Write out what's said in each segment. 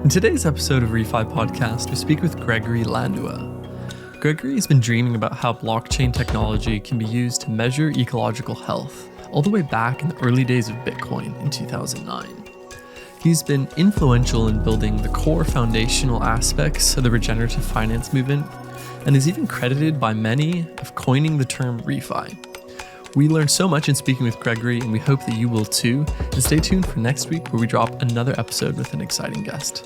In today's episode of ReFi Podcast, we speak with Gregory Landua. Gregory has been dreaming about how blockchain technology can be used to measure ecological health, all the way back in the early days of Bitcoin in 2009. He's been influential in building the core foundational aspects of the regenerative finance movement, and is even credited by many of coining the term ReFi. We learned so much in speaking with Gregory, and we hope that you will too. And stay tuned for next week, where we drop another episode with an exciting guest.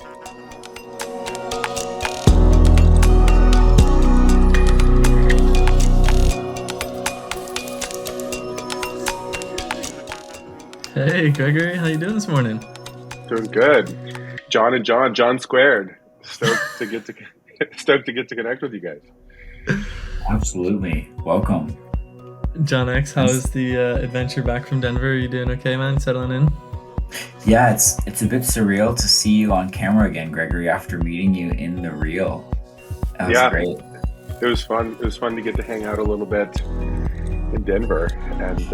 Hey, Gregory, how you doing this morning? Doing good. John and John squared. Stoked to get to connect with you guys. Absolutely. Welcome. John X, how's the adventure back from Denver? Are you doing okay, man? Settling in? Yeah, it's a bit surreal to see you on camera again, Gregory, after meeting you in the real. That was great. It was fun. It was fun to get to hang out a little bit in Denver. And it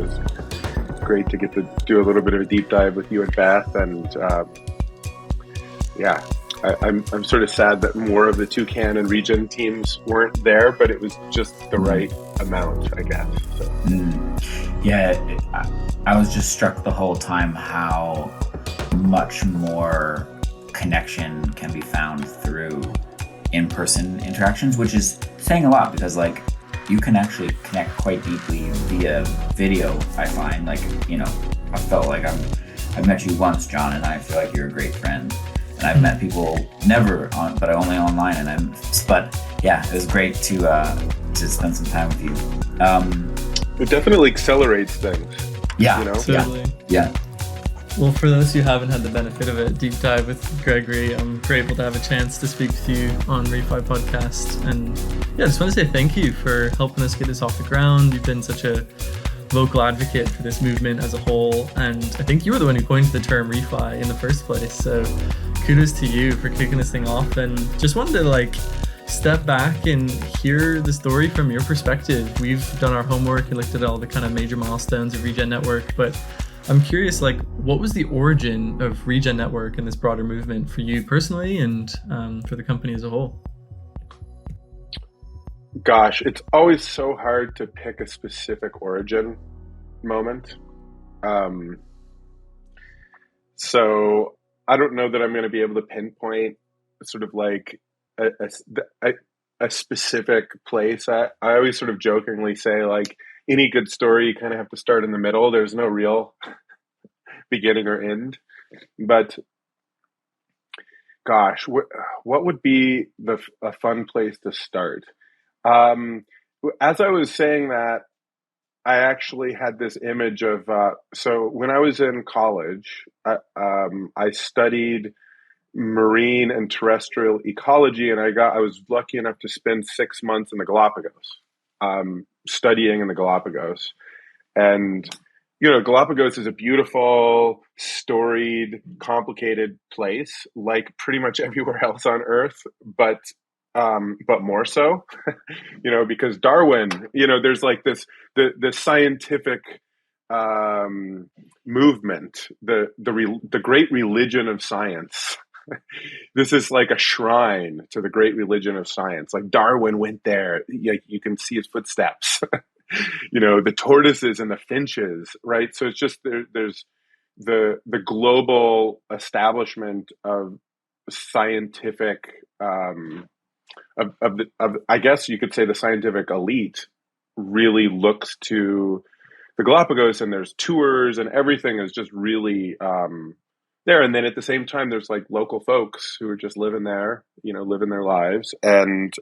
was great to get to do a little bit of a deep dive with you and Beth. And I'm sort of sad that more of the Toucan and Regen teams weren't there, but it was just the right amount, I guess. So. I was just struck the whole time how much more connection can be found through in-person interactions, which is saying a lot, because you can actually connect quite deeply via video. I find I felt like I've met you once, John, and I feel like you're a great friend. And I've met people but only online. It was great to spend some time with you. It definitely accelerates things. Yeah, totally. Yeah. Well, for those who haven't had the benefit of a deep dive with Gregory, I'm grateful to have a chance to speak with you on ReFi Podcast. And I just want to say thank you for helping us get this off the ground. You've been such a vocal advocate for this movement as a whole, and I think you were the one who coined the term ReFi in the first place. So kudos to you for kicking this thing off. And just wanted to step back and hear the story from your perspective. We've done our homework and looked at all the kind of major milestones of Regen Network, but I'm curious, what was the origin of Regen Network and this broader movement for you personally and for the company as a whole? Gosh, it's always so hard to pick a specific origin moment. So I don't know that I'm going to be able to pinpoint sort of a specific place. I always sort of jokingly say, any good story, you kind of have to start in the middle. There's no real beginning or end. But gosh, what would be a fun place to start? As I was saying that, I actually had this image of, so when I was in college, I studied marine and terrestrial ecology, and I was lucky enough to spend 6 months in the Galapagos, studying in the Galapagos. And, Galapagos is a beautiful, storied, complicated place, like pretty much everywhere else on Earth, but more so, because Darwin, there's the scientific movement, the great religion of science. This is like a shrine to the great religion of science. Darwin went there. You can see his footsteps. The tortoises and the finches, right? So it's just there's the global establishment of scientific I guess you could say the scientific elite really looks to the Galapagos, and there's tours and everything is just really there. And then at the same time, there's local folks who are just living there, living their lives. And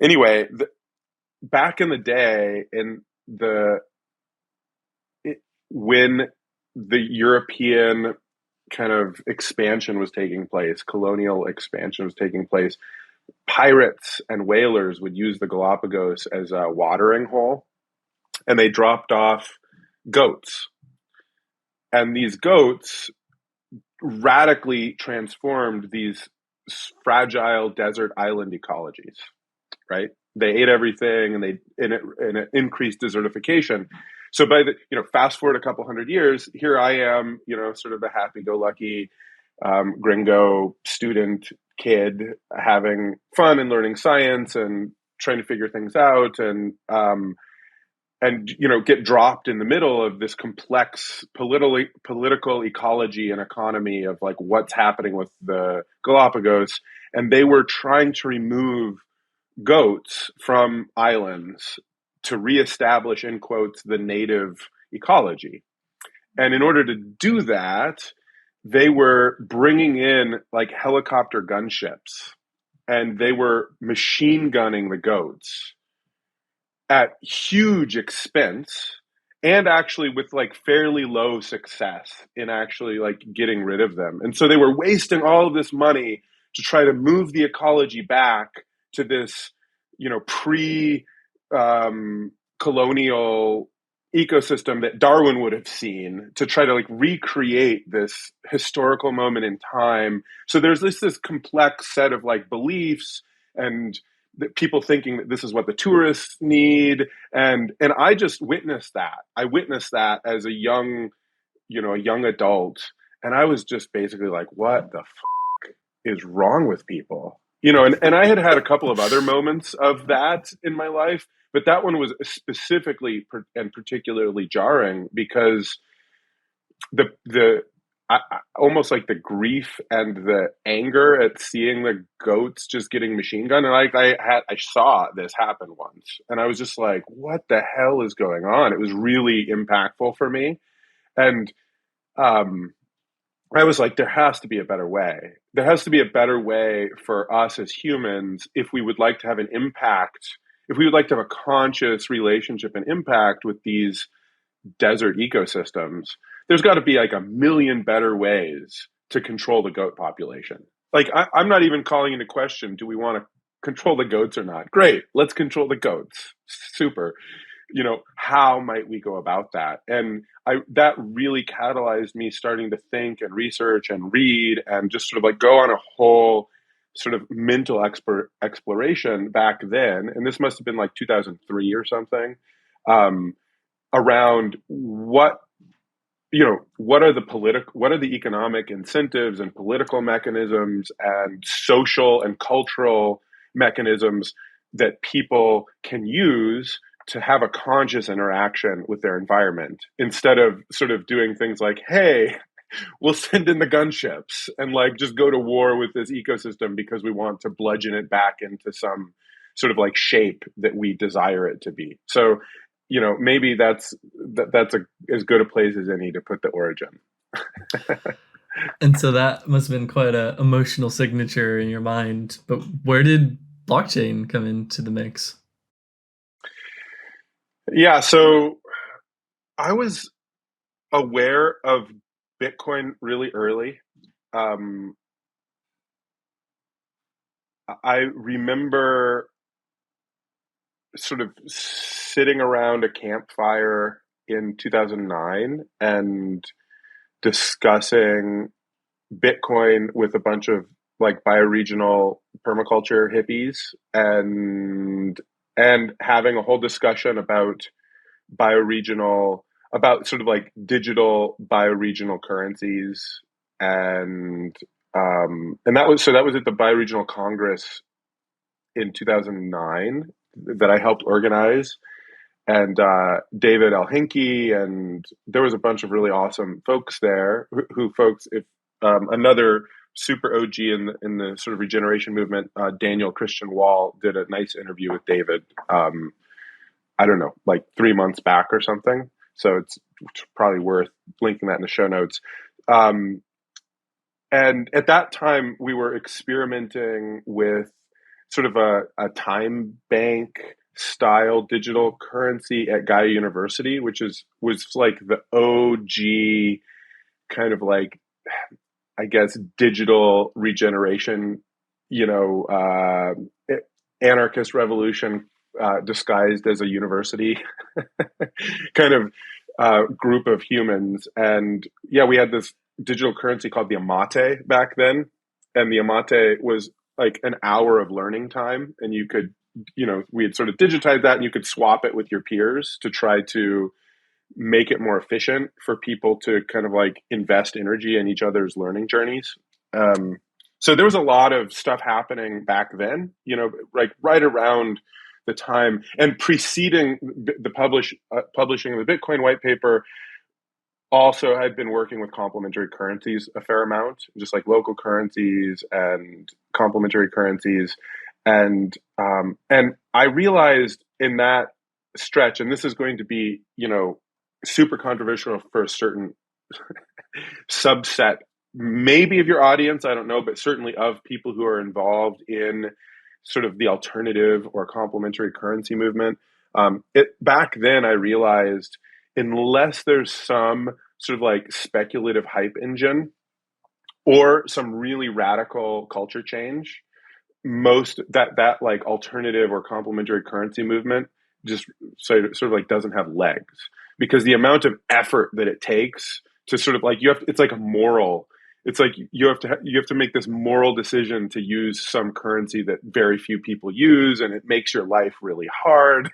anyway, back in the day, when the European kind of expansion was taking place, colonial expansion was taking place, pirates and whalers would use the Galapagos as a watering hole, and they dropped off goats. And these goats radically transformed these fragile desert island ecologies, right? They ate everything, and it increased desertification. So by the, fast forward a couple hundred years, here I am, sort of a happy-go-lucky gringo student kid having fun and learning science and trying to figure things out, and get dropped in the middle of this complex political ecology and economy of like what's happening with the Galapagos. And they were trying to remove goats from islands to reestablish, in quotes, the native ecology. And in order to do that, they were bringing in like helicopter gunships, and they were machine gunning the goats at huge expense, and actually with like fairly low success in actually like getting rid of them. And so they were wasting all of this money to try to move the ecology back to this, colonial ecosystem that Darwin would have seen, to try to like recreate this historical moment in time. So there's this complex set of like beliefs and people thinking that this is what the tourists need. And I just witnessed that. I witnessed that as a young adult. And I was just basically like, what the is wrong with people? And I had a couple of other moments of that in my life, but that one was specifically and particularly jarring because almost like the grief and the anger at seeing the goats just getting machine gunned. And I saw this happen once, and I was just like, what the hell is going on? It was really impactful for me. And I was like, there has to be a better way. There has to be a better way for us as humans if we would like to have an impact, if we would like to have a conscious relationship and impact with these desert ecosystems. There's got to be like a million better ways to control the goat population. Like, I'm not even calling into question, do we want to control the goats or not? Great, let's control the goats. Super. How might we go about that? And that really catalyzed me starting to think and research and read and just sort of like go on a whole sort of mental exploration back then. And this must have been like 2003 or something, around what are the economic incentives and political mechanisms and social and cultural mechanisms that people can use to have a conscious interaction with their environment, instead of sort of doing things like, hey, we'll send in the gunships and like just go to war with this ecosystem because we want to bludgeon it back into some sort of like shape that we desire it to be. So, maybe that's as good a place as any to put the origin. And so that must have been quite an emotional signature in your mind. But where did blockchain come into the mix? Yeah, so I was aware of Bitcoin really early. I remember sort of sitting around a campfire in 2009 and discussing Bitcoin with a bunch of like bioregional permaculture hippies, and having a whole discussion about sort of like digital bioregional currencies. And that was at the Bioregional Congress in 2009 that I helped organize. And David Elhinky, and there was a bunch of really awesome folks there another super OG in the sort of regeneration movement, Daniel Christian Wall, did a nice interview with David, I don't know, like 3 months back or something. So it's probably worth linking that in the show notes. And at that time, we were experimenting with sort of a time bank style digital currency at Gaia University, which was like the OG kind of like, I guess, digital regeneration, anarchist revolution disguised as a university kind of group of humans. And yeah, we had this digital currency called the Amate back then. And the Amate was like an hour of learning time. And you could, we had sort of digitized that, and you could swap it with your peers to try to, make it more efficient for people to kind of like invest energy in each other's learning journeys. So there was a lot of stuff happening back then, like right around the time and preceding the publishing of the Bitcoin white paper. Also, I'd been working with complementary currencies a fair amount, just like local currencies and complementary currencies, and I realized in that stretch, and this is going to be super controversial for a certain subset, maybe of your audience, I don't know, but certainly of people who are involved in sort of the alternative or complementary currency movement. Back then, I realized unless there's some sort of like speculative hype engine or some really radical culture change, most that like alternative or complementary currency movement just sort of like doesn't have legs, because the amount of effort that it takes to sort of like it's like a moral. It's like you have to make this moral decision to use some currency that very few people use, and it makes your life really hard.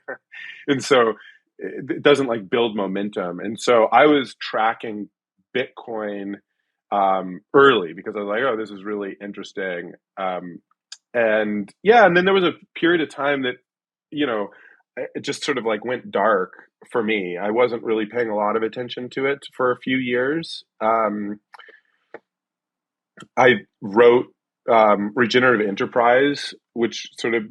And so it doesn't like build momentum. And so I was tracking Bitcoin early because I was like, oh, this is really interesting. And then there was a period of time that, it just sort of like went dark for me. I wasn't really paying a lot of attention to it for a few years. I wrote Regenerative Enterprise, which sort of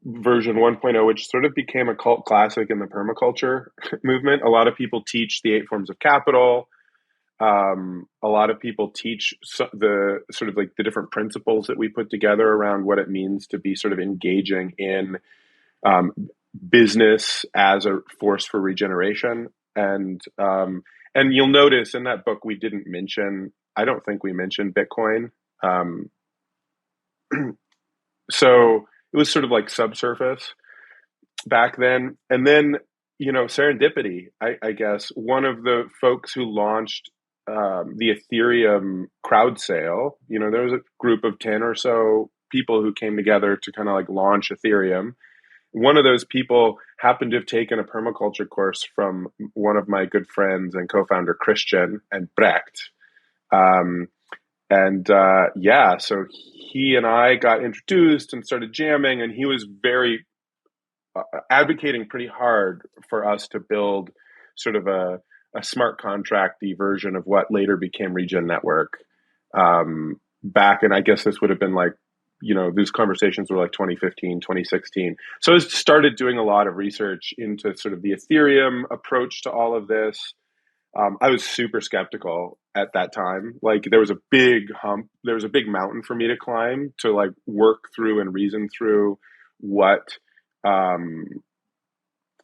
version 1.0, which sort of became a cult classic in the permaculture movement. A lot of people teach the 8 forms of capital. A lot of people teach the sort of like the different principles that we put together around what it means to be sort of engaging in business as a force for regeneration. And you'll notice in that book, I don't think we mentioned Bitcoin. So it was sort of like subsurface back then. And then, serendipity, I guess, one of the folks who launched the Ethereum crowd sale, there was a group of 10 or so people who came together to kind of like launch Ethereum. One of those people happened to have taken a permaculture course from one of my good friends and co-founder, Christian and Brecht. So he and I got introduced and started jamming, and he was very advocating pretty hard for us to build sort of a smart contract-y version of what later became Regen Network. Back, and I guess this would have been like, these conversations were like 2015, 2016. So I started doing a lot of research into sort of the Ethereum approach to all of this. I was super skeptical at that time. Like there was a big hump, there was a big mountain for me to climb to like work through and reason through what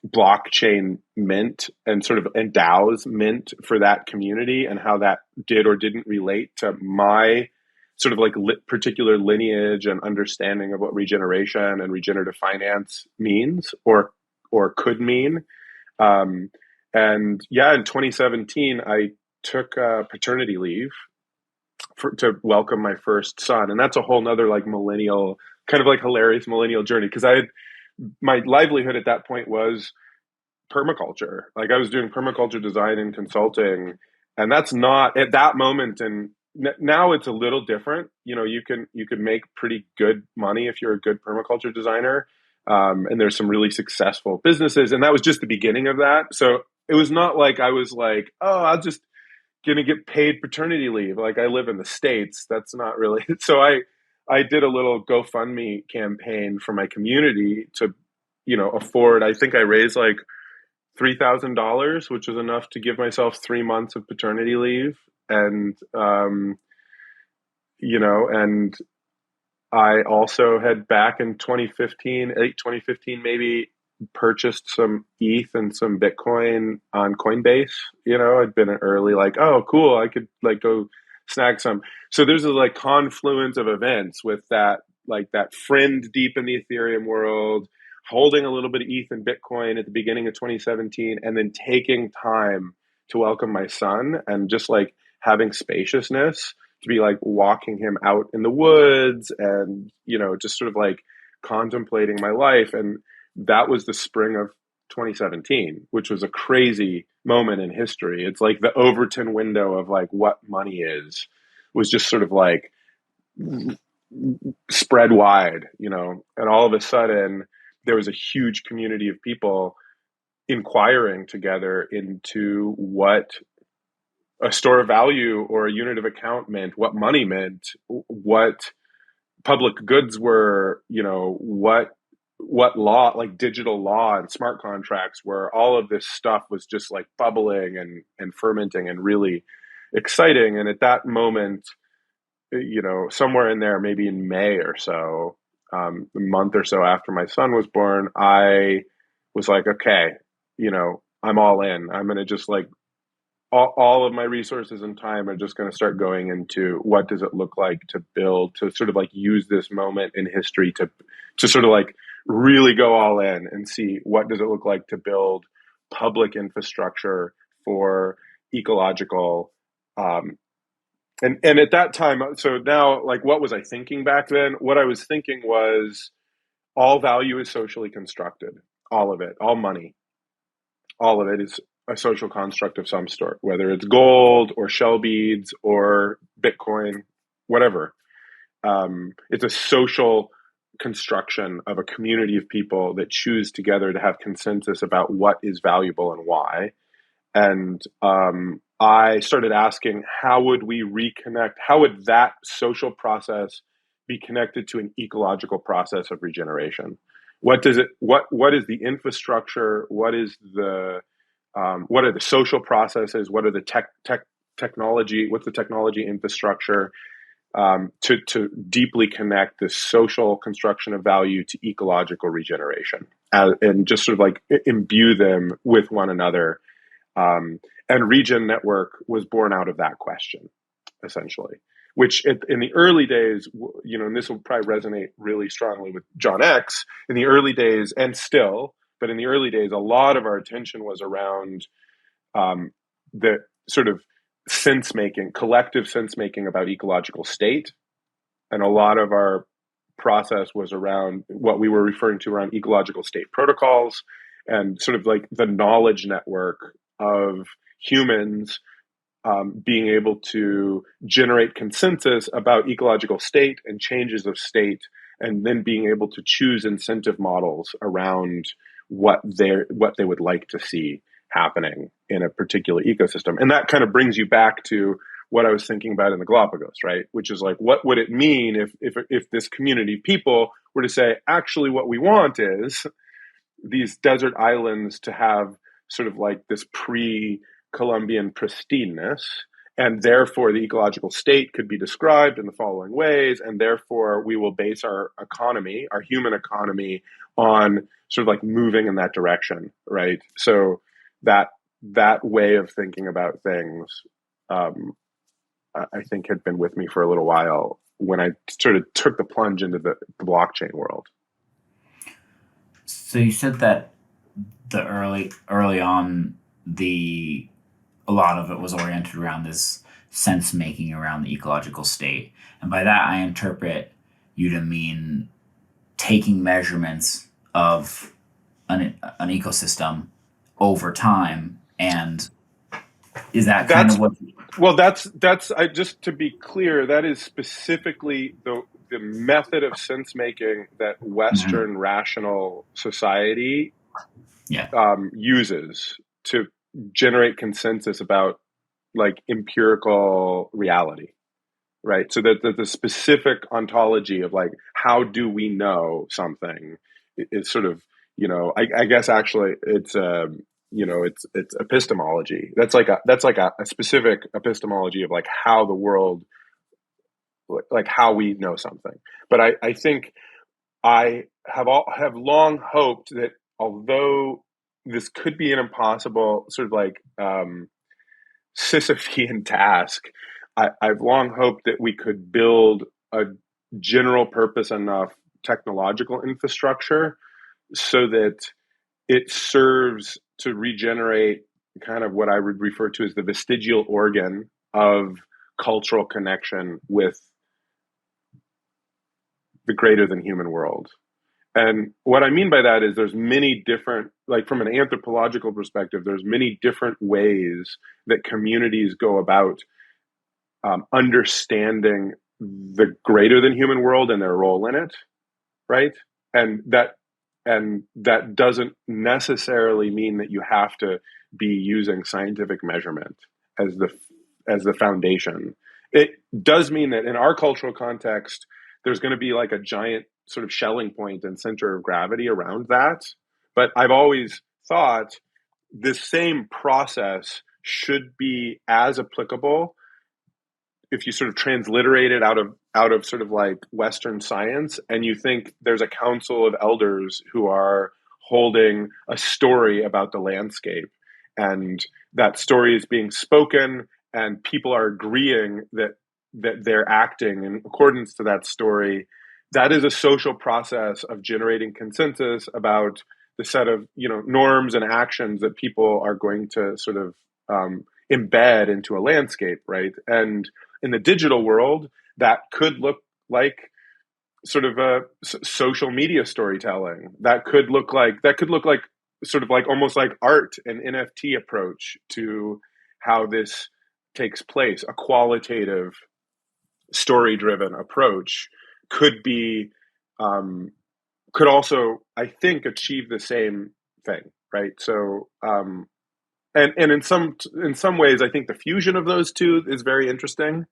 blockchain meant and sort of and DAOs meant for that community, and how that did or didn't relate to my sort of like particular lineage and understanding of what regeneration and regenerative finance means or could mean. In 2017, I took paternity leave to welcome my first son. And that's a whole nother like millennial, kind of like hilarious millennial journey. Because my livelihood at that point was permaculture. Like I was doing permaculture design and consulting. And that's not at that moment. And now it's a little different. You can make pretty good money if you're a good permaculture designer. And there's some really successful businesses. And that was just the beginning of that. So it was not like I was like, oh, I'm just going to get paid paternity leave. Like I live in the States. That's not really. So I did a little GoFundMe campaign for my community to, afford. I think I raised like $3,000, which was enough to give myself 3 months of paternity leave. And, and I also had back in 2015 maybe, purchased some ETH and some Bitcoin on Coinbase. I'd been early like, oh, cool, I could like go snag some. So there's a like confluence of events with that, like that friend deep in the Ethereum world, holding a little bit of ETH and Bitcoin at the beginning of 2017, and then taking time to welcome my son and just like having spaciousness to be like walking him out in the woods and, just sort of like contemplating my life. And that was the spring of 2017, which was a crazy moment in history. It's like the Overton window of like what money is was just sort of like spread wide, and all of a sudden there was a huge community of people inquiring together into what a store of value or a unit of account meant, what money meant, what public goods were, what law, like digital law and smart contracts were. All of this stuff was just like bubbling and fermenting and really exciting. And at that moment, somewhere in there, maybe in May or so, a month or so after my son was born, I was like, okay, I'm all in. I'm going to just like all of my resources and time are just going to start going into what does it look like to build, to sort of like use this moment in history to sort of like really go all in and see what does it look like to build public infrastructure for ecological, and at that time, so now, like, what was I thinking back then? What I was thinking was all value is socially constructed, all of it, all money, all of it is a social construct of some sort, whether it's gold or shell beads or Bitcoin, whatever. It's a social construction of a community of people that choose together to have consensus about what is valuable and why. And I started asking, how would we reconnect? How would that social process be connected to an ecological process of regeneration? What is the infrastructure? What are the social processes? What are the technology? What's the technology infrastructure to deeply connect this social construction of value to ecological regeneration, and just sort of like imbue them with one another? And Regen Network was born out of that question, essentially. Which in the early days, and this will probably resonate really strongly with John X. In the early days, and still. But in the early days, a lot of our attention was around the sort of collective sense making about ecological state. And a lot of our process was around what we were referring to around ecological state protocols and sort of like the knowledge network of humans being able to generate consensus about ecological state and changes of state, and then being able to choose incentive models around what they would like to see happening in a particular ecosystem. And that kind of brings you back to what I was thinking about in the Galapagos, right? Which is like, what would it mean if this community of people were to say, actually, what we want is these desert islands to have sort of like this pre-Columbian pristineness, and therefore the ecological state could be described in the following ways, and therefore we will base our economy, our human economy, on sort of like moving in that direction, right? So that way of thinking about things, I think, had been with me for a little while when I sort of took the plunge into the blockchain world. So you said that the early on, a lot of it was oriented around this sense making around the ecological state, and by that I interpret you to mean taking measurements of an ecosystem over time. And is that kind of what? Well, that's just to be clear, that is specifically the method of sense making that Western rational society uses to generate consensus about like empirical reality, right? So that the specific ontology of like, how do we know something is sort of, I guess actually it's it's epistemology. That's like a specific epistemology of like how the world, like how we know something. But I think I have long hoped that although this could be an impossible sort of like Sisyphean task, I've long hoped that we could build a general purpose enough technological infrastructure so that it serves to regenerate kind of what I would refer to as the vestigial organ of cultural connection with the greater than human world. And what I mean by that is there's many different, like from an anthropological perspective, there's many different ways that communities go about understanding the greater than human world and their role in it, right? And that doesn't necessarily mean that you have to be using scientific measurement as the foundation. It does mean that in our cultural context, there's going to be like a giant sort of shelling point and center of gravity around that. But I've always thought this same process should be as applicable if you sort of transliterate it out of sort of like Western science, and you think there's a council of elders who are holding a story about the landscape, and that story is being spoken, and people are agreeing that they're acting in accordance to that story. That is a social process of generating consensus about the set of norms and actions that people are going to sort of embed into a landscape, right? And in the digital world, that could look like sort of a social media storytelling. That could look like sort of like almost like art and NFT approach to how this takes place. A qualitative, story-driven approach could be could also, I think, achieve the same thing, right? So and in some ways, I think the fusion of those two is very interesting,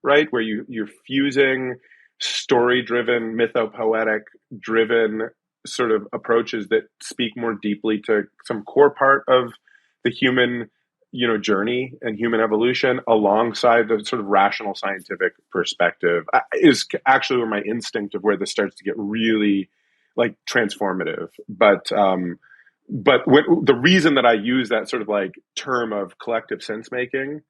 right? Where you're fusing story-driven, mythopoetic-driven sort of approaches that speak more deeply to some core part of the human, journey and human evolution, alongside the sort of rational scientific perspective, is actually where my instinct of where this starts to get really like transformative. But the reason that I use that sort of like term of collective sense making,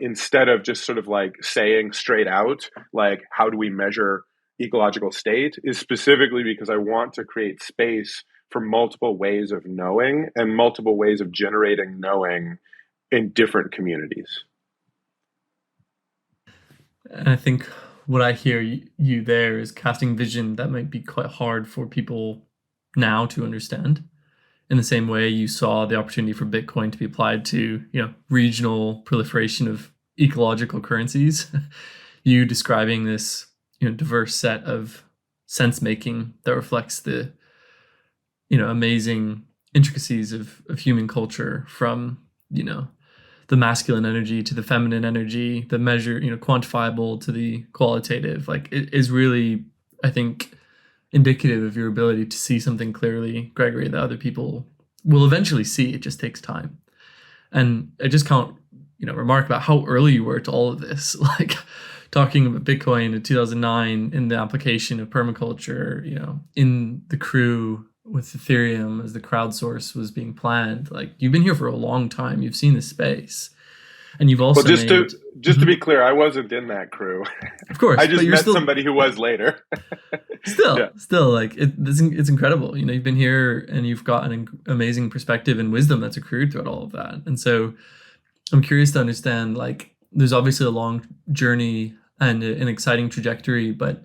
instead of just sort of like saying straight out, like, how do we measure ecological state, is specifically because I want to create space for multiple ways of knowing and multiple ways of generating knowing in different communities. And I think what I hear you there is casting vision that might be quite hard for people now to understand. In the same way you saw the opportunity for Bitcoin to be applied to, regional proliferation of ecological currencies, you describing this, diverse set of sense making that reflects the, amazing intricacies of human culture, from, the masculine energy to the feminine energy, the measure, quantifiable to the qualitative. Like, it is really, I think, indicative of your ability to see something clearly, Gregory, that other people will eventually see. It just takes time. And I just can't, remark about how early you were to all of this. Like, talking about Bitcoin in 2009 in the application of permaculture, in the crew with Ethereum as the crowdsource was being planned. Like, you've been here for a long time. You've seen this space. And you've also to be clear, I wasn't in that crew. Of course. I just met somebody who was later. Still, like, it's incredible. You've been here and you've got an amazing perspective and wisdom that's accrued throughout all of that. And so I'm curious to understand, like, there's obviously a long journey and an exciting trajectory, but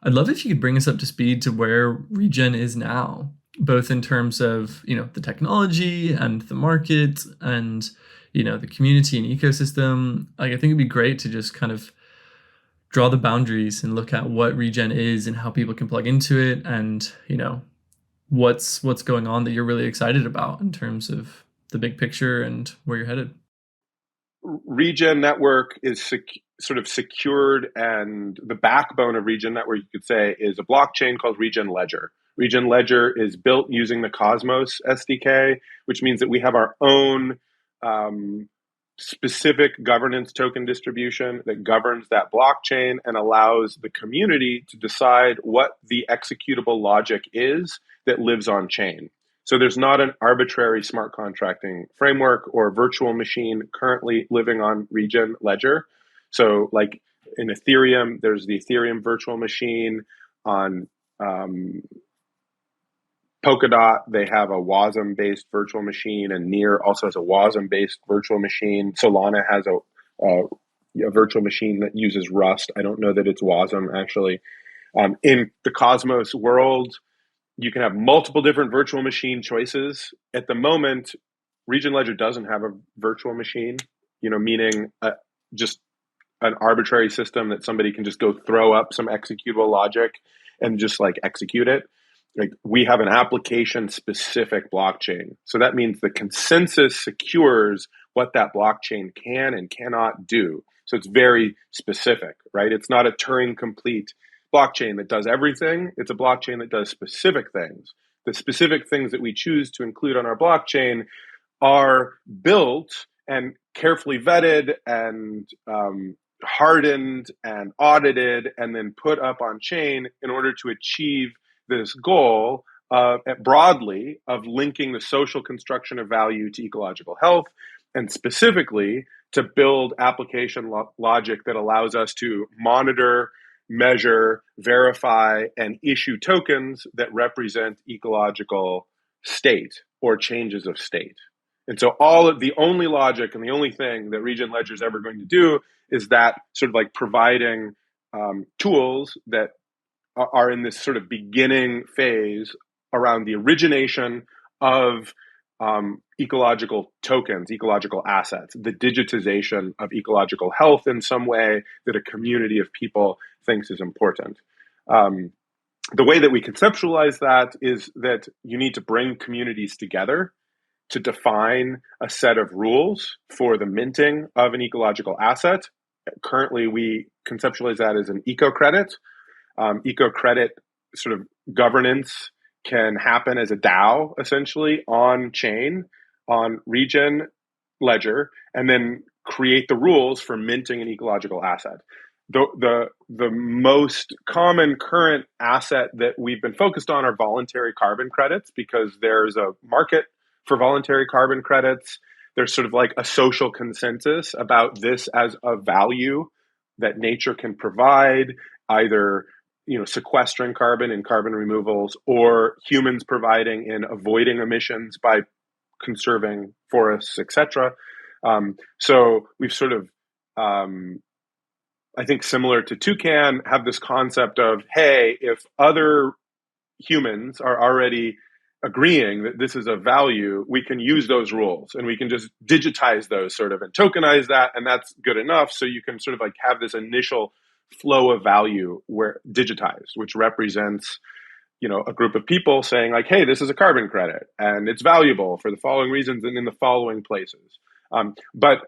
I'd love if you could bring us up to speed to where Regen is now, both in terms of, the technology and the market and, the community and ecosystem. Like, I think it'd be great to just kind of draw the boundaries and look at what Regen is and how people can plug into it, and, what's going on that you're really excited about in terms of the big picture and where you're headed. Regen Network is sort of secured, and the backbone of Regen Network, you could say, is a blockchain called Regen Ledger. Regen Ledger is built using the Cosmos SDK, which means that we have our own specific governance token distribution that governs that blockchain and allows the community to decide what the executable logic is that lives on chain. So there's not an arbitrary smart contracting framework or virtual machine currently living on Regen Ledger. So like in Ethereum, there's the Ethereum virtual machine. On Polkadot, they have a WASM-based virtual machine, and Near also has a WASM-based virtual machine. Solana has a virtual machine that uses Rust. I don't know that it's WASM, actually. In the Cosmos world, You can have multiple different virtual machine choices. At the moment, Regen Ledger doesn't have a virtual machine, meaning just an arbitrary system that somebody can just go throw up some executable logic and just like execute it. Like, we have an application specific blockchain. So that means the consensus secures what that blockchain can and cannot do. So it's very specific, right? It's not a Turing complete blockchain that does everything. It's a blockchain that does specific things. The specific things that we choose to include on our blockchain are built and carefully vetted and hardened and audited and then put up on chain in order to achieve this goal broadly of linking the social construction of value to ecological health, and specifically to build application logic that allows us to monitor, measure, verify, and issue tokens that represent ecological state or changes of state. And so the only logic and the only thing that Regen Ledger is ever going to do is that sort of like providing tools that are in this sort of beginning phase around the origination of ecological tokens, ecological assets, the digitization of ecological health in some way that a community of people thinks is important. The way that we conceptualize that is that you need to bring communities together to define a set of rules for the minting of an ecological asset. Currently, we conceptualize that as an eco-credit. Eco-credit sort of governance can happen as a DAO, essentially, on chain, on Regen Ledger, and then create the rules for minting an ecological asset. The most common current asset that we've been focused on are voluntary carbon credits, because there's a market for voluntary carbon credits. There's sort of like a social consensus about this as a value that nature can provide, either sequestering carbon in carbon removals, or humans providing in avoiding emissions by conserving forests, etc. So we've sort of, I think similar to Toucan, have this concept of, hey, if other humans are already agreeing that this is a value, we can use those rules and we can just digitize those sort of and tokenize that, and that's good enough. So you can sort of like have this initial flow of value where digitized, which represents, a group of people saying like, hey, this is a carbon credit and it's valuable for the following reasons and in the following places. But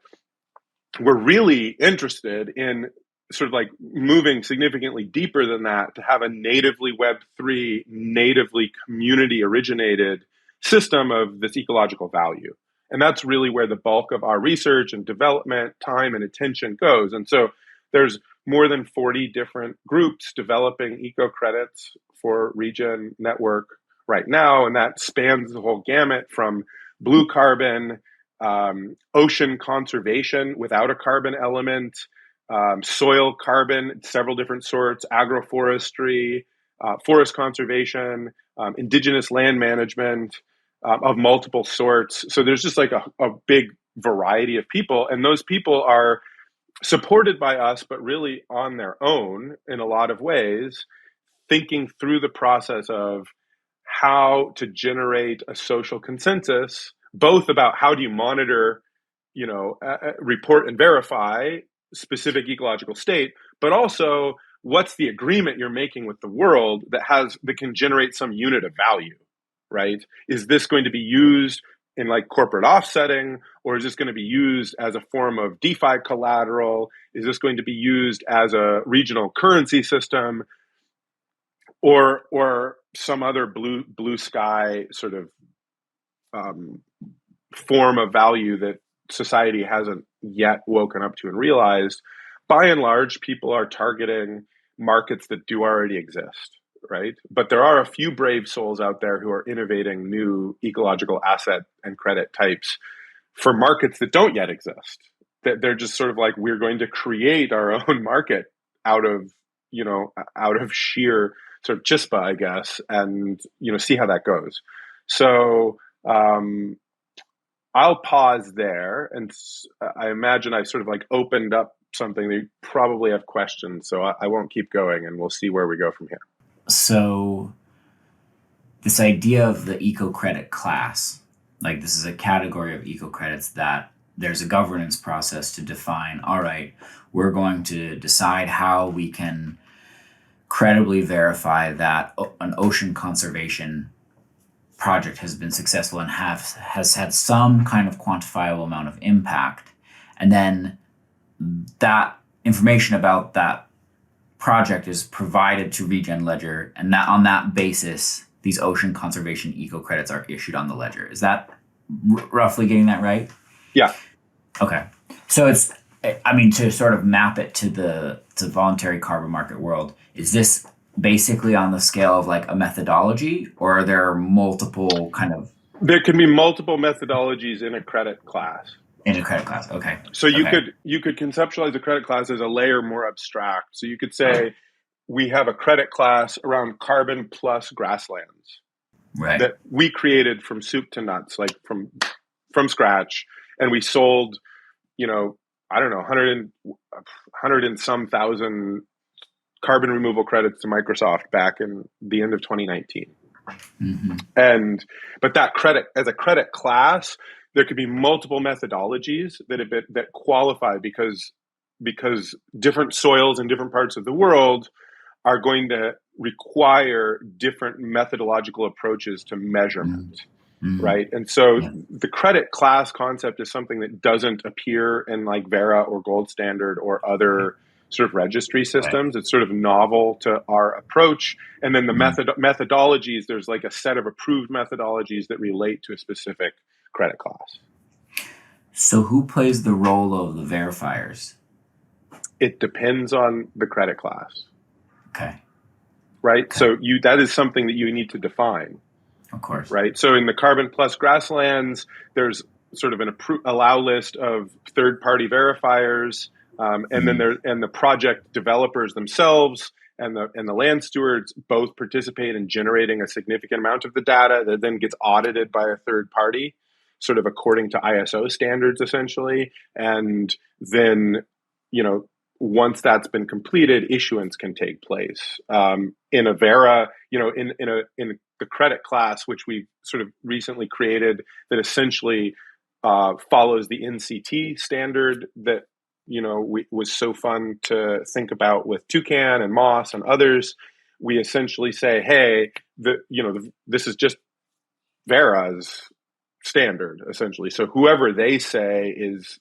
we're really interested in sort of like moving significantly deeper than that to have a natively Web3, natively community originated system of this ecological value. And that's really where the bulk of our research and development, time and attention goes. And so there's more than 40 different groups developing eco credits for Regen Network right now. And that spans the whole gamut from blue carbon, ocean conservation without a carbon element, soil carbon, several different sorts, agroforestry, forest conservation, indigenous land management of multiple sorts. So there's just like a big variety of people. And those people are supported by us, but really on their own in a lot of ways, thinking through the process of how to generate a social consensus, both about how do you monitor, report and verify specific ecological state, but also what's the agreement you're making with the world that can generate some unit of value, right? Is this going to be used in like corporate offsetting, or is this going to be used as a form of DeFi collateral? Is this going to be used as a regional currency system, or some other blue sky sort of form of value that society hasn't yet woken up to and realized? By and large, people are targeting markets that do already exist, right? But there are a few brave souls out there who are innovating new ecological asset and credit types for markets that don't yet exist. That they're just sort of like, we're going to create our own market out of sheer sort of chispa, I guess, and see how that goes. So I'll pause there, and I imagine I sort of like opened up something that you probably have questions, so I won't keep going, and we'll see where we go from here. So this idea of the eco credit class, like this is a category of eco credits that there's a governance process to define, all right, we're going to decide how we can credibly verify that an ocean conservation project has been successful and has had some kind of quantifiable amount of impact. And then that information about that project is provided to Regen Ledger, and that on that basis, these ocean conservation eco credits are issued on the ledger. Is that roughly getting that right? Yeah. Okay. So it's, I mean, to sort of map it to the voluntary carbon market world, is this basically on the scale of like a methodology, or are there multiple kind of... There can be multiple methodologies in a credit class. In a credit class, okay. So you could conceptualize a credit class as a layer more abstract. So you could say we have a credit class around carbon plus grasslands, right, that we created from soup to nuts, like from scratch, and we sold, I don't know, 100 and some thousand carbon removal credits to Microsoft back in the end of 2019. Mm-hmm. But that credit, as a credit class, there could be multiple methodologies that qualify because different soils in different parts of the world are going to require different methodological approaches to measurement, right? And so the credit class concept is something that doesn't appear in like Vera or Gold Standard or other sort of registry systems. Right. It's sort of novel to our approach. And then the methodologies, there's like a set of approved methodologies that relate to a specific credit class. So who plays the role of the verifiers? It depends on the credit class. Okay. Right? Okay. So that is something that you need to define. Of course. Right? So in the carbon plus grasslands, there's sort of an allow list of third-party verifiers, and then the project developers themselves and the land stewards both participate in generating a significant amount of the data that then gets audited by a third party, sort of according to ISO standards, essentially. And then, once that's been completed, issuance can take place. In a Vera, in the credit class, which we sort of recently created, that essentially follows the NCT standard that was so fun to think about with Toucan and Moss and others. We essentially say, hey, this is just Vera's standard, essentially. So whoever they say is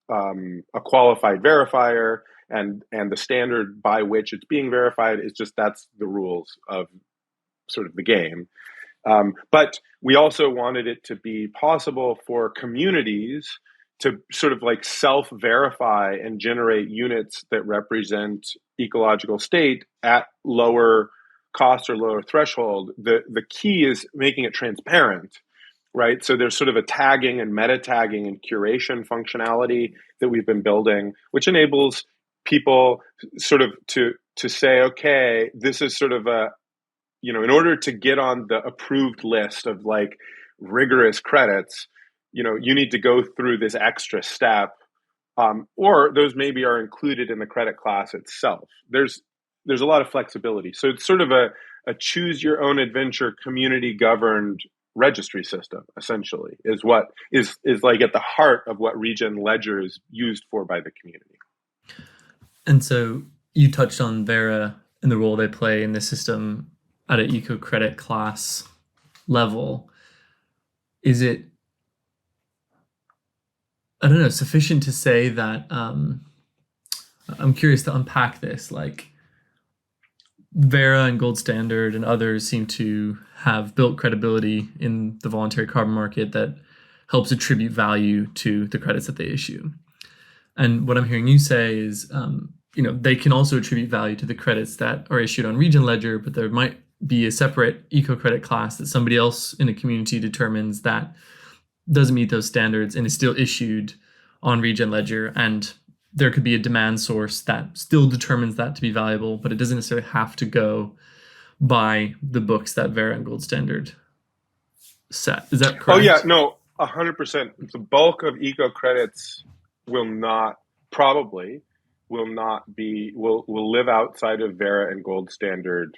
a qualified verifier, and the standard by which it's being verified is just, that's the rules of sort of the game. But we also wanted it to be possible for communities to sort of like self-verify and generate units that represent ecological state at lower cost or lower threshold. The key is making it transparent, right? So there's sort of a tagging and meta tagging and curation functionality that we've been building, which enables people sort of to say, okay, this is sort of in order to get on the approved list of like rigorous credits, you need to go through this extra step, or those maybe are included in the credit class itself. There's a lot of flexibility. So it's sort of a choose your own adventure, community governed registry system, essentially, is what is like at the heart of what Regen Ledger is used for by the community. And so you touched on Vera and the role they play in the system at an eco credit class level. Is it, I don't know, sufficient to say that, I'm curious to unpack this, like Vera and Gold Standard and others seem to have built credibility in the voluntary carbon market that helps attribute value to the credits that they issue. And what I'm hearing you say is, they can also attribute value to the credits that are issued on Regen Ledger, but there might be a separate eco credit class that somebody else in a community determines that doesn't meet those standards and is still issued on Regen Ledger. And there could be a demand source that still determines that to be valuable, but it doesn't necessarily have to go by the books that Vera and Gold Standard set. Is that correct? Oh yeah, no, 100%. The bulk of eco credits will live outside of Vera and Gold Standard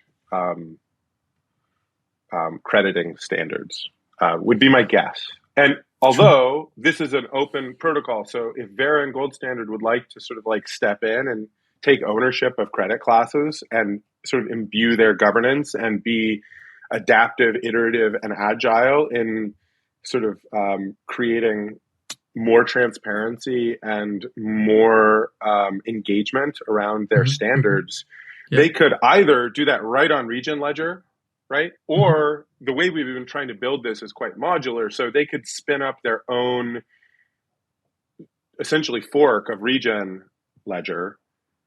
crediting standards, would be my guess. And although this is an open protocol, so if Vera and Gold Standard would like to sort of like step in and take ownership of credit classes and sort of imbue their governance and be adaptive, iterative, and agile in sort of creating more transparency and more engagement around their standards, they could either do that right on Regen Ledger, right? Or the way we've been trying to build this is quite modular, so they could spin up their own essentially fork of Regen Ledger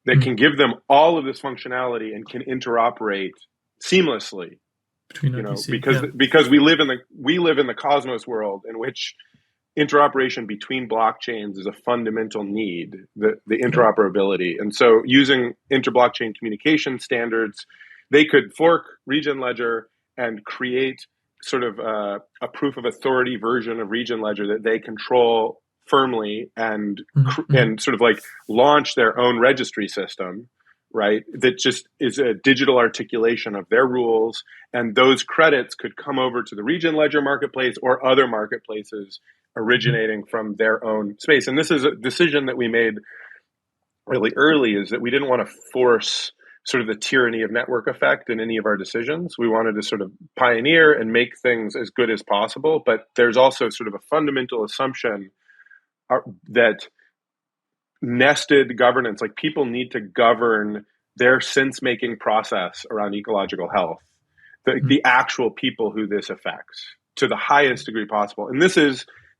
that can give them all of this functionality and can interoperate seamlessly. Between because we live in the Cosmos world in which interoperation between blockchains is a fundamental need, the interoperability. And so using inter-blockchain communication standards, they could fork Regen Ledger and create sort of a proof of authority version of Regen Ledger that they control firmly and sort of like launch their own registry system, right? That just is a digital articulation of their rules. And those credits could come over to the Regen Ledger marketplace or other marketplaces originating from their own space. And this is a decision that we made really early, is that we didn't want to force sort of the tyranny of network effect in any of our decisions. We wanted to sort of pioneer and make things as good as possible. But there's also sort of a fundamental assumption that nested governance, like people need to govern their sense-making process around ecological health, the actual people who this affects to the highest degree possible. And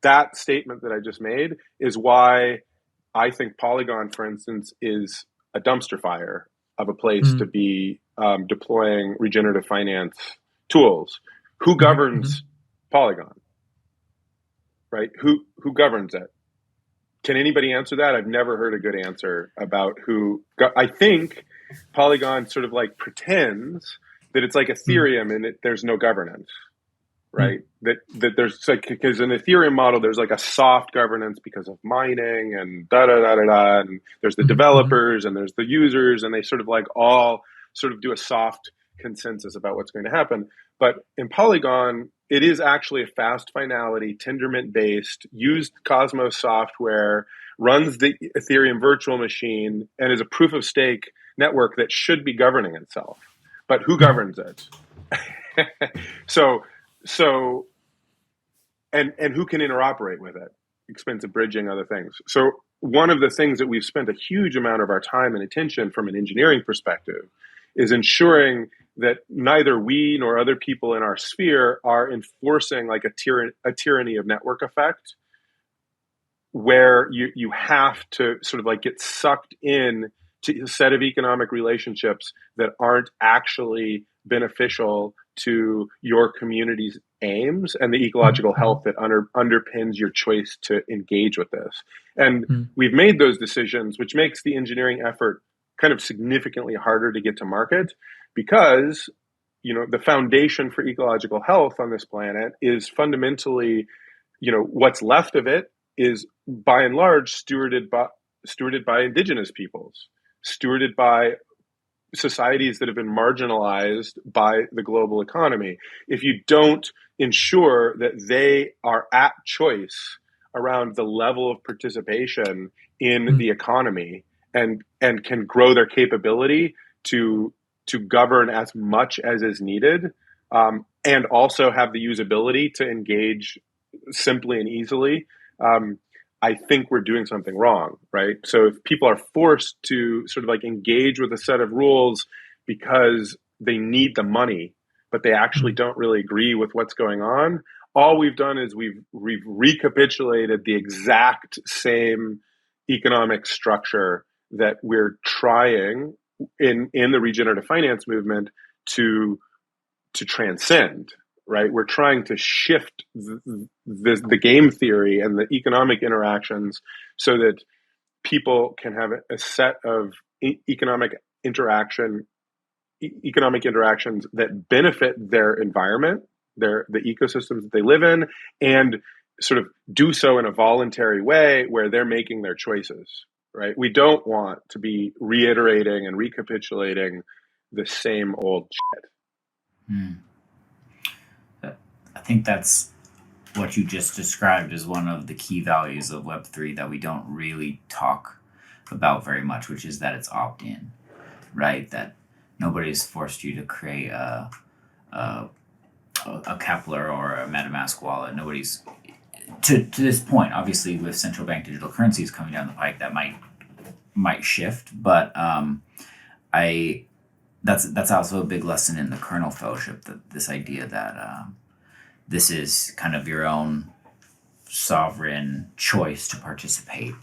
that statement that I just made is why I think Polygon, for instance, is a dumpster fire of a place to be deploying regenerative finance tools. Who governs Polygon, right? Who governs it? Can anybody answer that? I've never heard a good answer about who. I think Polygon sort of like pretends that it's like Ethereum and there's no governance, right? That there's like, because in the Ethereum model, there's like a soft governance because of mining and da-da-da-da-da, and there's the developers and there's the users, and they sort of like all sort of do a soft consensus about what's going to happen. But in Polygon, it is actually a fast finality, Tendermint-based, used Cosmos software, runs the Ethereum virtual machine, and is a proof-of-stake network that should be governing itself. But who governs it? And who can interoperate with it? Expensive bridging, other things. So one of the things that we've spent a huge amount of our time and attention from an engineering perspective is ensuring that neither we nor other people in our sphere are enforcing like a tyranny of network effect, where you have to sort of like get sucked in to a set of economic relationships that aren't actually beneficial to your community's aims and the ecological health that underpins your choice to engage with this. And we've made those decisions, which makes the engineering effort kind of significantly harder to get to market, because the foundation for ecological health on this planet is fundamentally, what's left of it is by and large stewarded by indigenous peoples, stewarded by societies that have been marginalized by the global economy. If you don't ensure that they are at choice around the level of participation in the economy and can grow their capability to govern as much as is needed, and also have the usability to engage simply and easily, I think we're doing something wrong, right? So if people are forced to sort of like engage with a set of rules because they need the money, but they actually don't really agree with what's going on, all we've done is we've recapitulated the exact same economic structure that we're trying in the regenerative finance movement to transcend. Right, we're trying to shift the game theory and the economic interactions so that people can have a set of economic interactions that benefit their environment, the ecosystems that they live in, and sort of do so in a voluntary way where they're making their choices. Right, we don't want to be reiterating and recapitulating the same old shit. think that's what you just described is one of the key values of Web3 that we don't really talk about very much, which is that it's opt-in, right? That nobody's forced you to create a Kepler or a MetaMask wallet. Nobody's to this point. Obviously, with central bank digital currencies coming down the pike, that might shift. But that's also a big lesson in the kernel fellowship. That this idea that this is kind of your own sovereign choice to participate.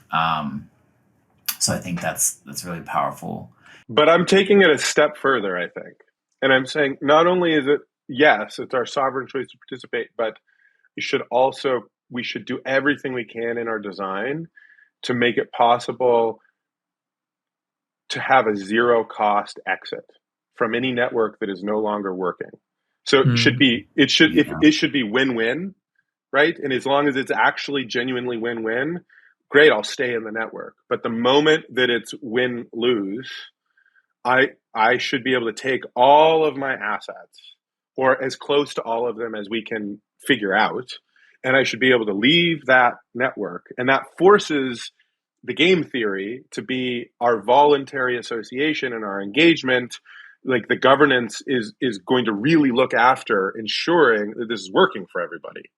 So I think that's really powerful. But I'm taking it a step further, I think. And I'm saying not only is it, yes, it's our sovereign choice to participate, but we should do everything we can in our design to make it possible to have a zero cost exit from any network that is no longer working. So it should be win-win, right? And as long as it's actually genuinely win-win, great, I'll stay in the network. But the moment that it's win-lose, I should be able to take all of my assets, or as close to all of them as we can figure out, and I should be able to leave that network. And that forces the game theory to be our voluntary association and our engagement. Like the governance is going to really look after ensuring that this is working for everybody.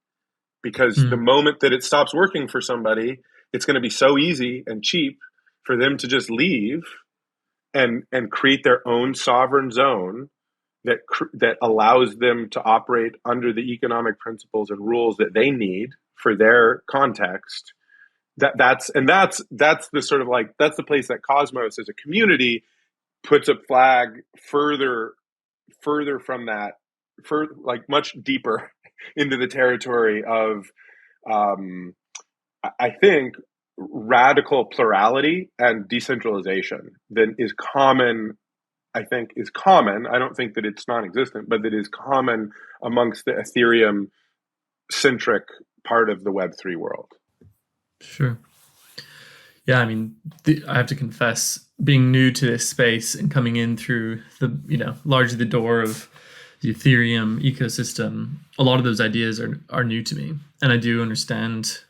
Because the moment that it stops working for somebody, it's going to be so easy and cheap for them to just leave and create their own sovereign zone that allows them to operate under the economic principles and rules that they need for their context. That's the sort of like, that's the place that Cosmos as a community puts a flag further from that, like much deeper into the territory of, I think, radical plurality and decentralization that is common. I don't think that it's non-existent, but that is common amongst the Ethereum-centric part of the Web3 world. Sure. Yeah, I mean, I have to confess, being new to this space and coming in through largely the door of the Ethereum ecosystem, a lot of those ideas are new to me, and I do understand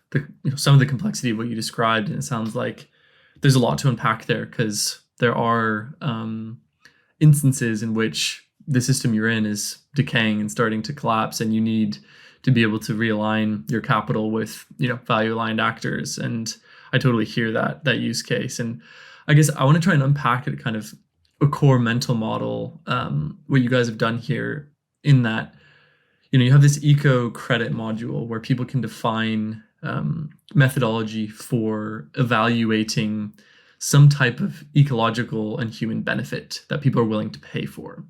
some of the complexity of what you described, and it sounds like there's a lot to unpack there, because there are instances in which the system you're in is decaying and starting to collapse, and you need to be able to realign your capital with value aligned actors. And I totally hear that use case. And I guess I want to try and unpack it, kind of a core mental model, what you guys have done here, in that you have this eco credit module where people can define methodology for evaluating some type of ecological and human benefit that people are willing to pay for.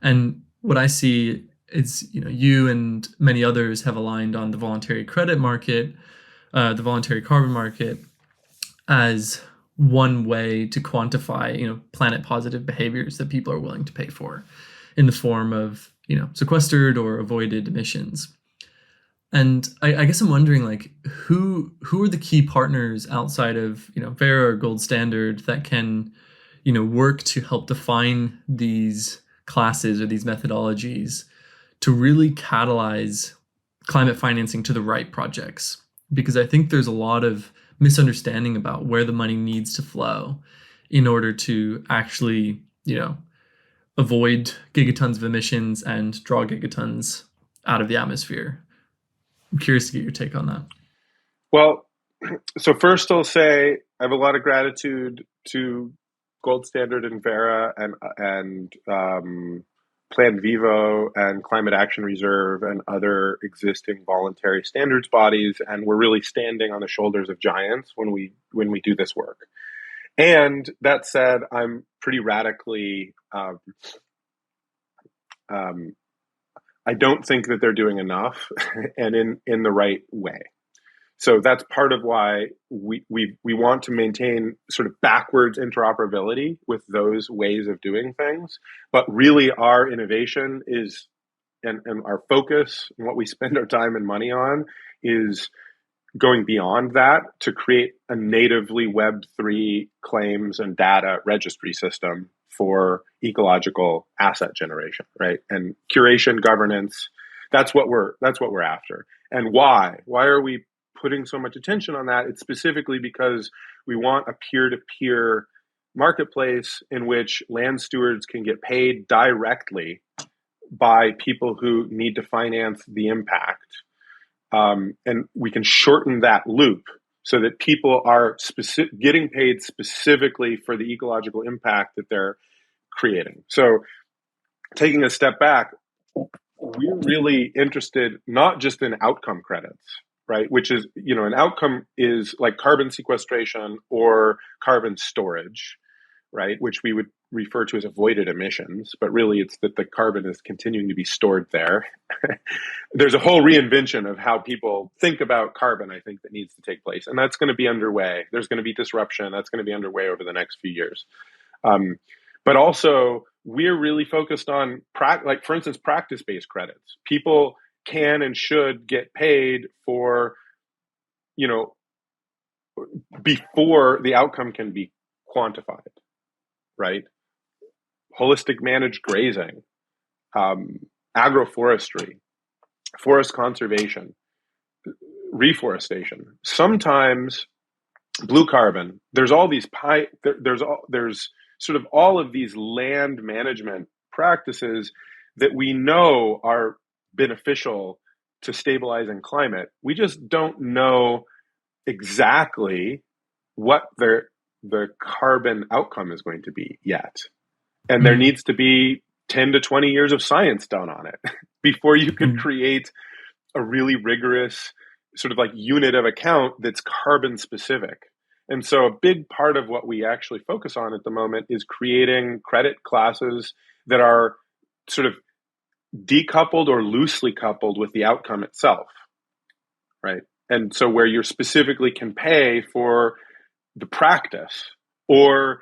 And what I see is, you and many others have aligned on the voluntary credit market, the voluntary carbon market, as one way to quantify, planet positive behaviors that people are willing to pay for in the form of, sequestered or avoided emissions. And I guess I'm wondering, like, who are the key partners outside of, Vera or Gold Standard that can, work to help define these classes or these methodologies to really catalyze climate financing to the right projects? Because I think there's a lot of misunderstanding about where the money needs to flow in order to actually, avoid gigatons of emissions and draw gigatons out of the atmosphere. I'm curious to get your take on that. Well, so first I'll say I have a lot of gratitude to Gold Standard and Vera and Plan Vivo and Climate Action Reserve and other existing voluntary standards bodies, and we're really standing on the shoulders of giants when we do this work. And that said, I'm pretty radically I don't think that they're doing enough and in the right way. So that's part of why we want to maintain sort of backwards interoperability with those ways of doing things. But really our innovation is, and our focus and what we spend our time and money on is going beyond that to create a natively Web3 claims and data registry system for ecological asset generation, right? And curation, governance, That's what we're after. And why? Why are we putting so much attention on that? It's specifically because we want a peer-to-peer marketplace in which land stewards can get paid directly by people who need to finance the impact. And we can shorten that loop so that people are getting paid specifically for the ecological impact that they're creating. So taking a step back, we're really interested not just in outcome credits, right? Which is, an outcome is like carbon sequestration or carbon storage, right? Which we would refer to as avoided emissions, but really it's that the carbon is continuing to be stored there. There's a whole reinvention of how people think about carbon, I think, that needs to take place. And that's going to be underway. There's going to be disruption. That's going to be underway over the next few years. But also, we're really focused on, for instance, practice-based credits. People can and should get paid for, before the outcome can be quantified, right? Holistic managed grazing, agroforestry, forest conservation, reforestation. Sometimes blue carbon. There's all these there's sort of all of these land management practices that we know are beneficial to stabilizing climate. We just don't know exactly what the carbon outcome is going to be yet. And there needs to be 10 to 20 years of science done on it before you can create a really rigorous sort of like unit of account that's carbon specific. And so a big part of what we actually focus on at the moment is creating credit classes that are sort of decoupled or loosely coupled with the outcome itself, right? And so where you specifically can pay for the practice or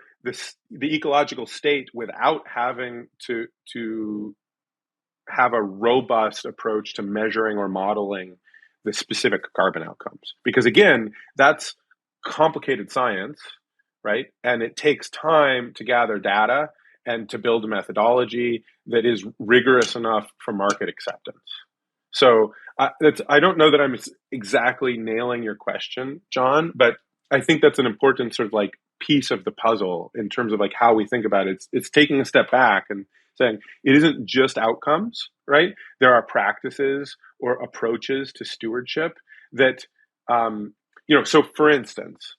the ecological state without having to have a robust approach to measuring or modeling the specific carbon outcomes. Because again, that's complicated science, right? And it takes time to gather data and to build a methodology that is rigorous enough for market acceptance. So I don't know that I'm exactly nailing your question, John, but I think that's an important sort of like piece of the puzzle in terms of like how we think about it. It's taking a step back and saying it isn't just outcomes, right? There are practices or approaches to stewardship that, so for instance,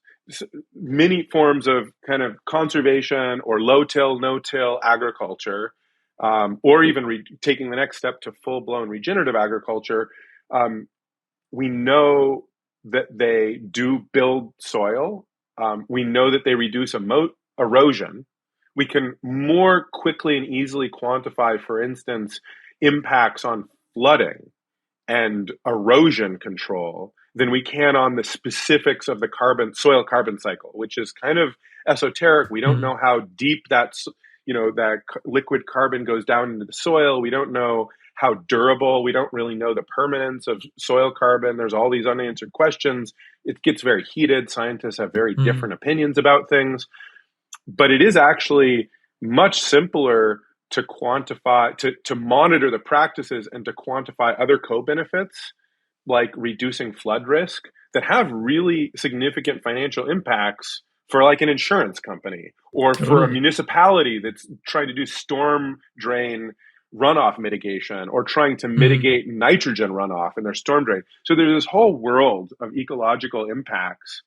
many forms of kind of conservation or low-till, no-till agriculture, or even taking the next step to full-blown regenerative agriculture, we know that they do build soil. We know that they reduce erosion. We can more quickly and easily quantify, for instance, impacts on flooding and erosion control than we can on the specifics of the soil carbon cycle, which is kind of esoteric. We don't know how deep that liquid carbon goes down into the soil. We don't know how durable. We don't really know the permanence of soil carbon. There's all these unanswered questions. It gets very heated. Scientists have very different opinions about things. But it is actually much simpler to quantify, to monitor the practices and to quantify other co-benefits like reducing flood risk that have really significant financial impacts for like an insurance company or for a municipality that's trying to do storm drain runoff mitigation or trying to mitigate nitrogen runoff in their storm drain. So there's this whole world of ecological impacts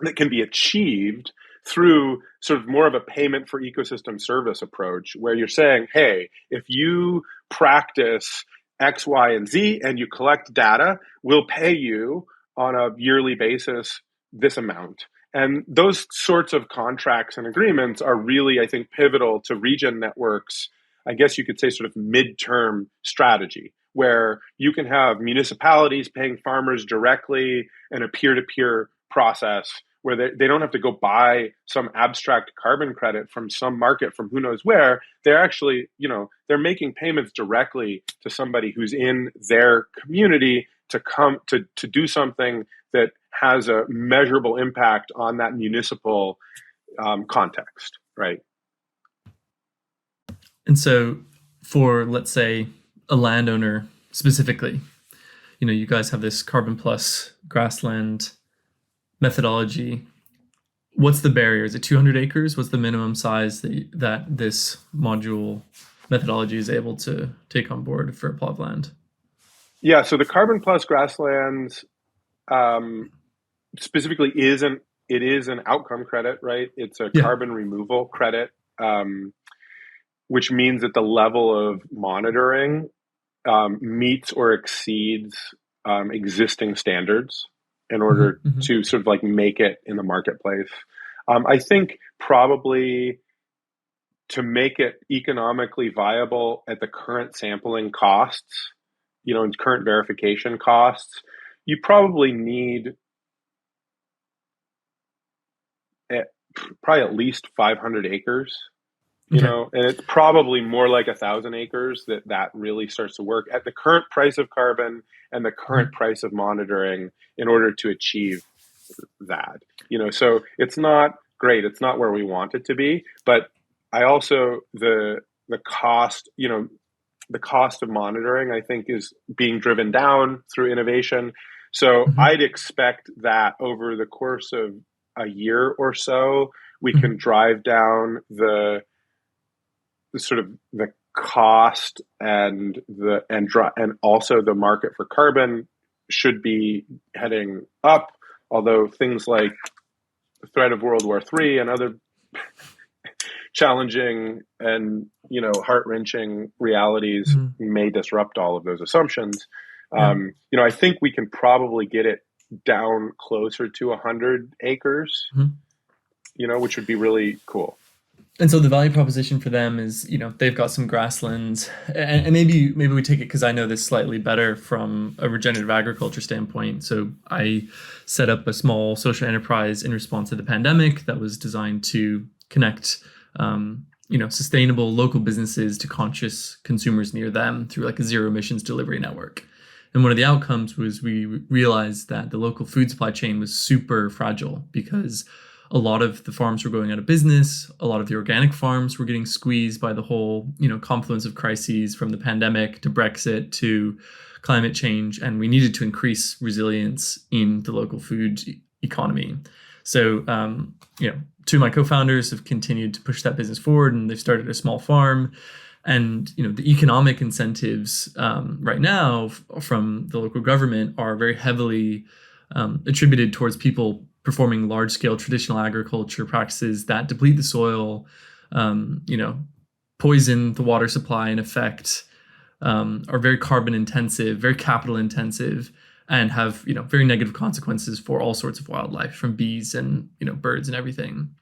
that can be achieved through sort of more of a payment for ecosystem service approach where you're saying, hey, if you practice X, Y, and Z and you collect data, we'll pay you on a yearly basis this amount. And those sorts of contracts and agreements are really, I think, pivotal to Regen Network's, I guess you could say, sort of midterm strategy, where you can have municipalities paying farmers directly in a peer-to-peer process where they don't have to go buy some abstract carbon credit from some market from who knows where. They're actually, they're making payments directly to somebody who's in their community to come to do something that has a measurable impact on that municipal context, right? And so for, let's say, a landowner specifically, you guys have this carbon plus grassland methodology. What's the barrier? Is it 200 acres? What's the minimum size that this module methodology is able to take on board for a plot of land? Yeah, so the carbon plus grasslands specifically is an outcome credit, right? It's a carbon removal credit, which means that the level of monitoring meets or exceeds existing standards in order to sort of like make it in the marketplace. I think probably to make it economically viable at the current sampling costs, and current verification costs, you probably need probably at least 500 acres, and it's probably more like 1,000 acres that really starts to work at the current price of carbon and the current price of monitoring in order to achieve that. So it's not great. It's not where we want it to be, but I also, the cost, the cost of monitoring, I think, is being driven down through innovation. So I'd expect that over the course of a year or so, we can drive down the sort of the cost and also the market for carbon should be heading up. Although things like the threat of World War III and other challenging and heart-wrenching realities may disrupt all of those assumptions. I think we can probably get it down closer to 100 acres, which would be really cool. And so the value proposition for them is, they've got some grasslands, and maybe we take it because I know this slightly better from a regenerative agriculture standpoint. So I set up a small social enterprise in response to the pandemic that was designed to connect, sustainable local businesses to conscious consumers near them through like a zero emissions delivery network. And one of the outcomes was we realized that the local food supply chain was super fragile because a lot of the farms were going out of business. A lot of the organic farms were getting squeezed by the whole, confluence of crises from the pandemic to Brexit to climate change. And we needed to increase resilience in the local food economy. So, two of my co-founders have continued to push that business forward, and they've started a small farm. And, the economic incentives right now from the local government are very heavily attributed towards people performing large-scale traditional agriculture practices that deplete the soil, poison the water supply in effect, are very carbon intensive, very capital intensive, and have very negative consequences for all sorts of wildlife, from bees and birds and everything.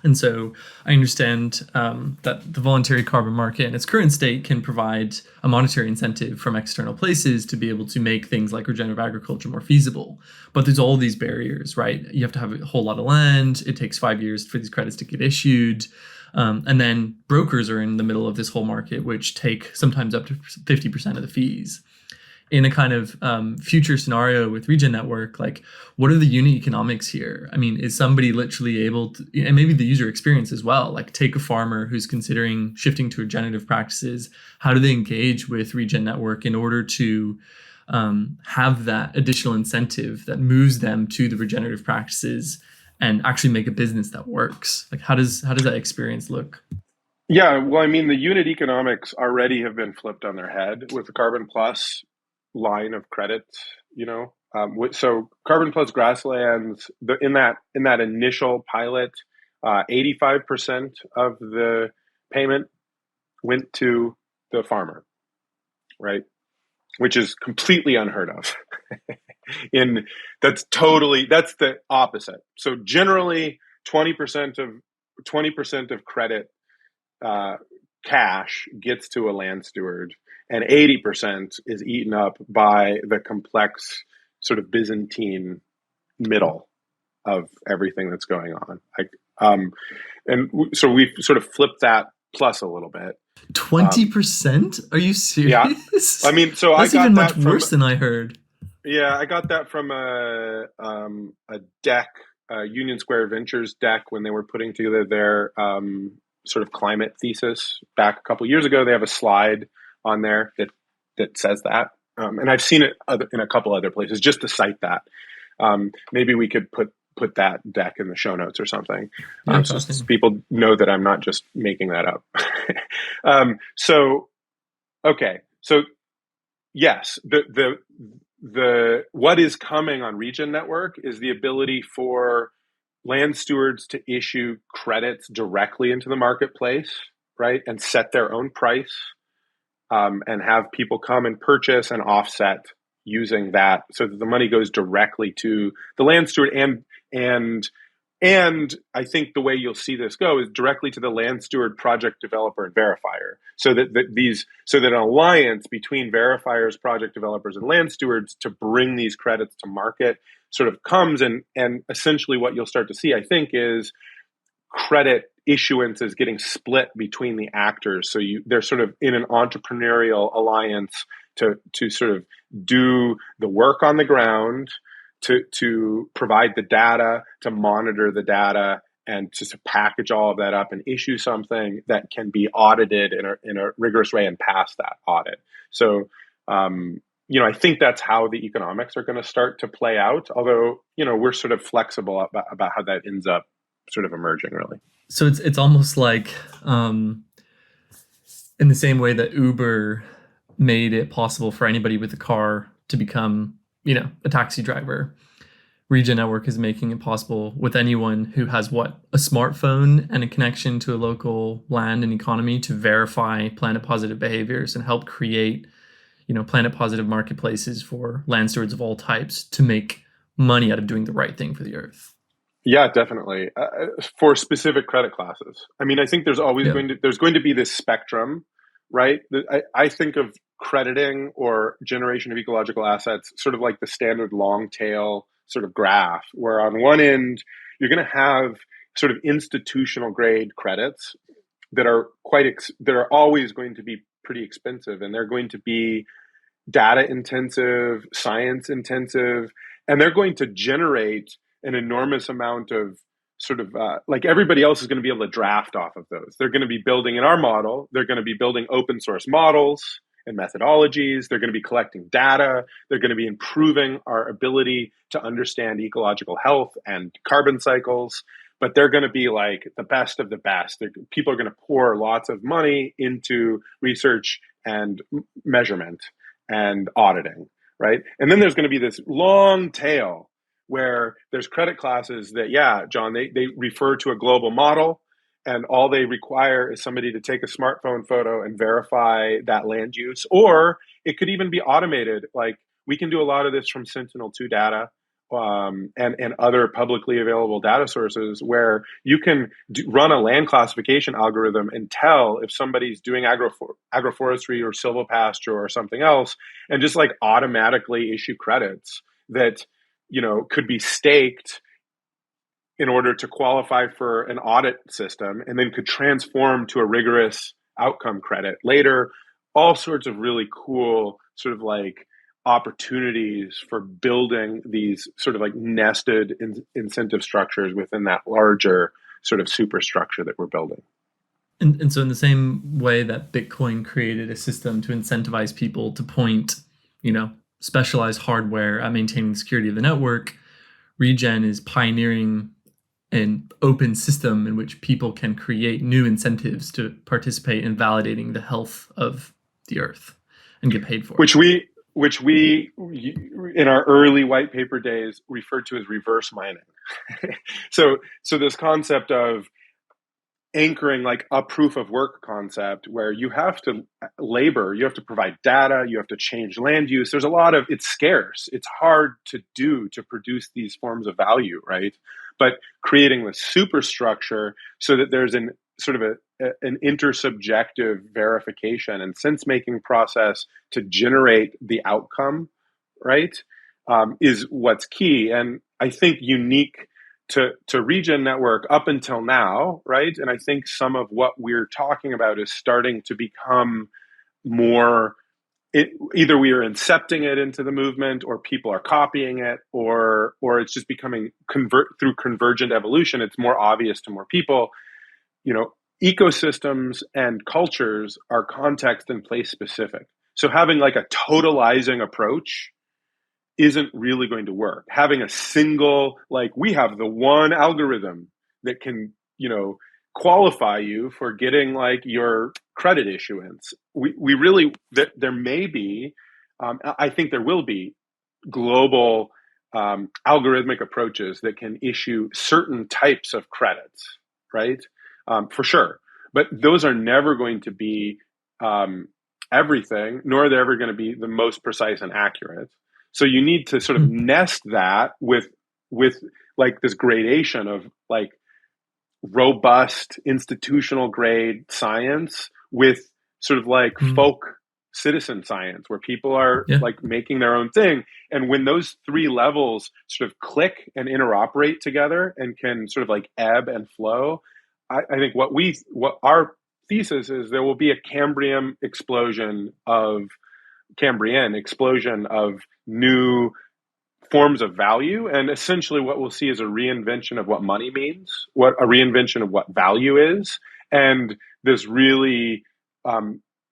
And so I understand that the voluntary carbon market in its current state can provide a monetary incentive from external places to be able to make things like regenerative agriculture more feasible. But there's all these barriers, right? You have to have a whole lot of land. It takes 5 years for these credits to get issued. And then brokers are in the middle of this whole market, which take sometimes up to 50% of the fees. In a kind of future scenario with Regen Network, like, what are the unit economics here? I mean, is somebody literally able to, and maybe the user experience as well, like take a farmer who's considering shifting to regenerative practices, how do they engage with Regen Network in order to have that additional incentive that moves them to the regenerative practices and actually make a business that works? Like, how does that experience look? Yeah, well, I mean, the unit economics already have been flipped on their head with the Carbon Plus line of credits, so Carbon Plus grasslands, in that initial pilot, 85% of the payment went to the farmer, right? Which is completely unheard of. That's the opposite. So generally 20% of credit cash gets to a land steward, and 80% is eaten up by the complex sort of Byzantine middle of everything that's going on. So we've sort of flipped that plus a little bit. 20%? Are you serious? Yeah. I mean, so that's I got even much that worse than I heard. Yeah, I got that from a deck, Union Square Ventures deck, when they were putting together their sort of climate thesis back a couple years ago. They have a slide on there that says that. And I've seen it in a couple other places, just to cite that. Maybe we could put that deck in the show notes or something, so people know that I'm not just making that up. So yes, the what is coming on Regen Network is the ability for land stewards to issue credits directly into the marketplace, right, and set their own price, and have people come and purchase and offset using that, so that the money goes directly to the land steward, and I think the way you'll see this go is directly to the land steward, project developer, and verifier, so that an alliance between verifiers, project developers, and land stewards to bring these credits to market sort of comes, and essentially what you'll start to see, I think, is credit issuance is getting split between the actors. So they're sort of in an entrepreneurial alliance to sort of do the work on the ground, to provide the data, to monitor the data, and to package all of that up and issue something that can be audited in a rigorous way and pass that audit. So, I think that's how the economics are going to start to play out. Although, we're sort of flexible about how that ends up sort of emerging, really. So it's almost like, in the same way that Uber made it possible for anybody with a car to become, a taxi driver, Regen Network is making it possible with anyone who has a smartphone and a connection to a local land and economy to verify planet positive behaviors and help create, planet positive marketplaces for land stewards of all types to make money out of doing the right thing for the earth. Yeah, definitely. For specific credit classes. I mean, I think there's always going to be this spectrum, right? I think of crediting or generation of ecological assets sort of like the standard long tail sort of graph, where on one end, you're going to have sort of institutional grade credits that are always going to be pretty expensive, and they're going to be data intensive, science intensive, and they're going to generate an enormous amount of sort of like everybody else is going to be able to draft off of those. They're going to be building in our model. They're going to be building open source models and methodologies. They're going to be collecting data. They're going to be improving our ability to understand ecological health and carbon cycles. But they're going to be like the best of the best. People are going to pour lots of money into research and measurement and auditing, right? And then there's going to be this long tail where there's credit classes that, John, they refer to a global model, and all they require is somebody to take a smartphone photo and verify that land use. Or it could even be automated. Like, we can do a lot of this from Sentinel-2 data and other publicly available data sources, where you can run a land classification algorithm and tell if somebody's doing agroforestry or silvopasture or something else, and just like automatically issue credits that could be staked in order to qualify for an audit system, and then could transform to a rigorous outcome credit later. All sorts of really cool sort of like opportunities for building these sort of like nested incentive structures within that larger sort of superstructure that we're building. And so in the same way that Bitcoin created a system to incentivize people to point, specialized hardware at maintaining the security of the network, Regen is pioneering an open system in which people can create new incentives to participate in validating the health of the earth and get paid for it. Which we in our early white paper days referred to as reverse mining. So this concept of anchoring like a proof of work concept, where you have to labor, you have to provide data, you have to change land use. There's it's scarce. It's hard to produce these forms of value, right? But creating the superstructure so that there's an sort of an intersubjective verification and sense-making process to generate the outcome, right, is what's key. And I think unique to Regen Network up until now, right? And I think some of what we're talking about is starting to become more, either we are incepting it into the movement, or people are copying it, or it's just becoming through convergent evolution. It's more obvious to more people. Ecosystems and cultures are context and place specific. So having like a totalizing approach isn't really going to work. Having a single, like we have the one algorithm that can, qualify you for getting like your credit issuance. We really, there may be, I think there will be global algorithmic approaches that can issue certain types of credits, right? For sure. But those are never going to be everything, nor are they ever going to be the most precise and accurate. So you need to sort of nest that with like this gradation of like robust institutional grade science with sort of like folk citizen science where people are like making their own thing. And when those three levels sort of click and interoperate together and can sort of like ebb and flow, I think what our thesis is there will be a Cambrian explosion of new forms of value. And essentially what we'll see is a reinvention of what money means, what a reinvention of what value is. And this really,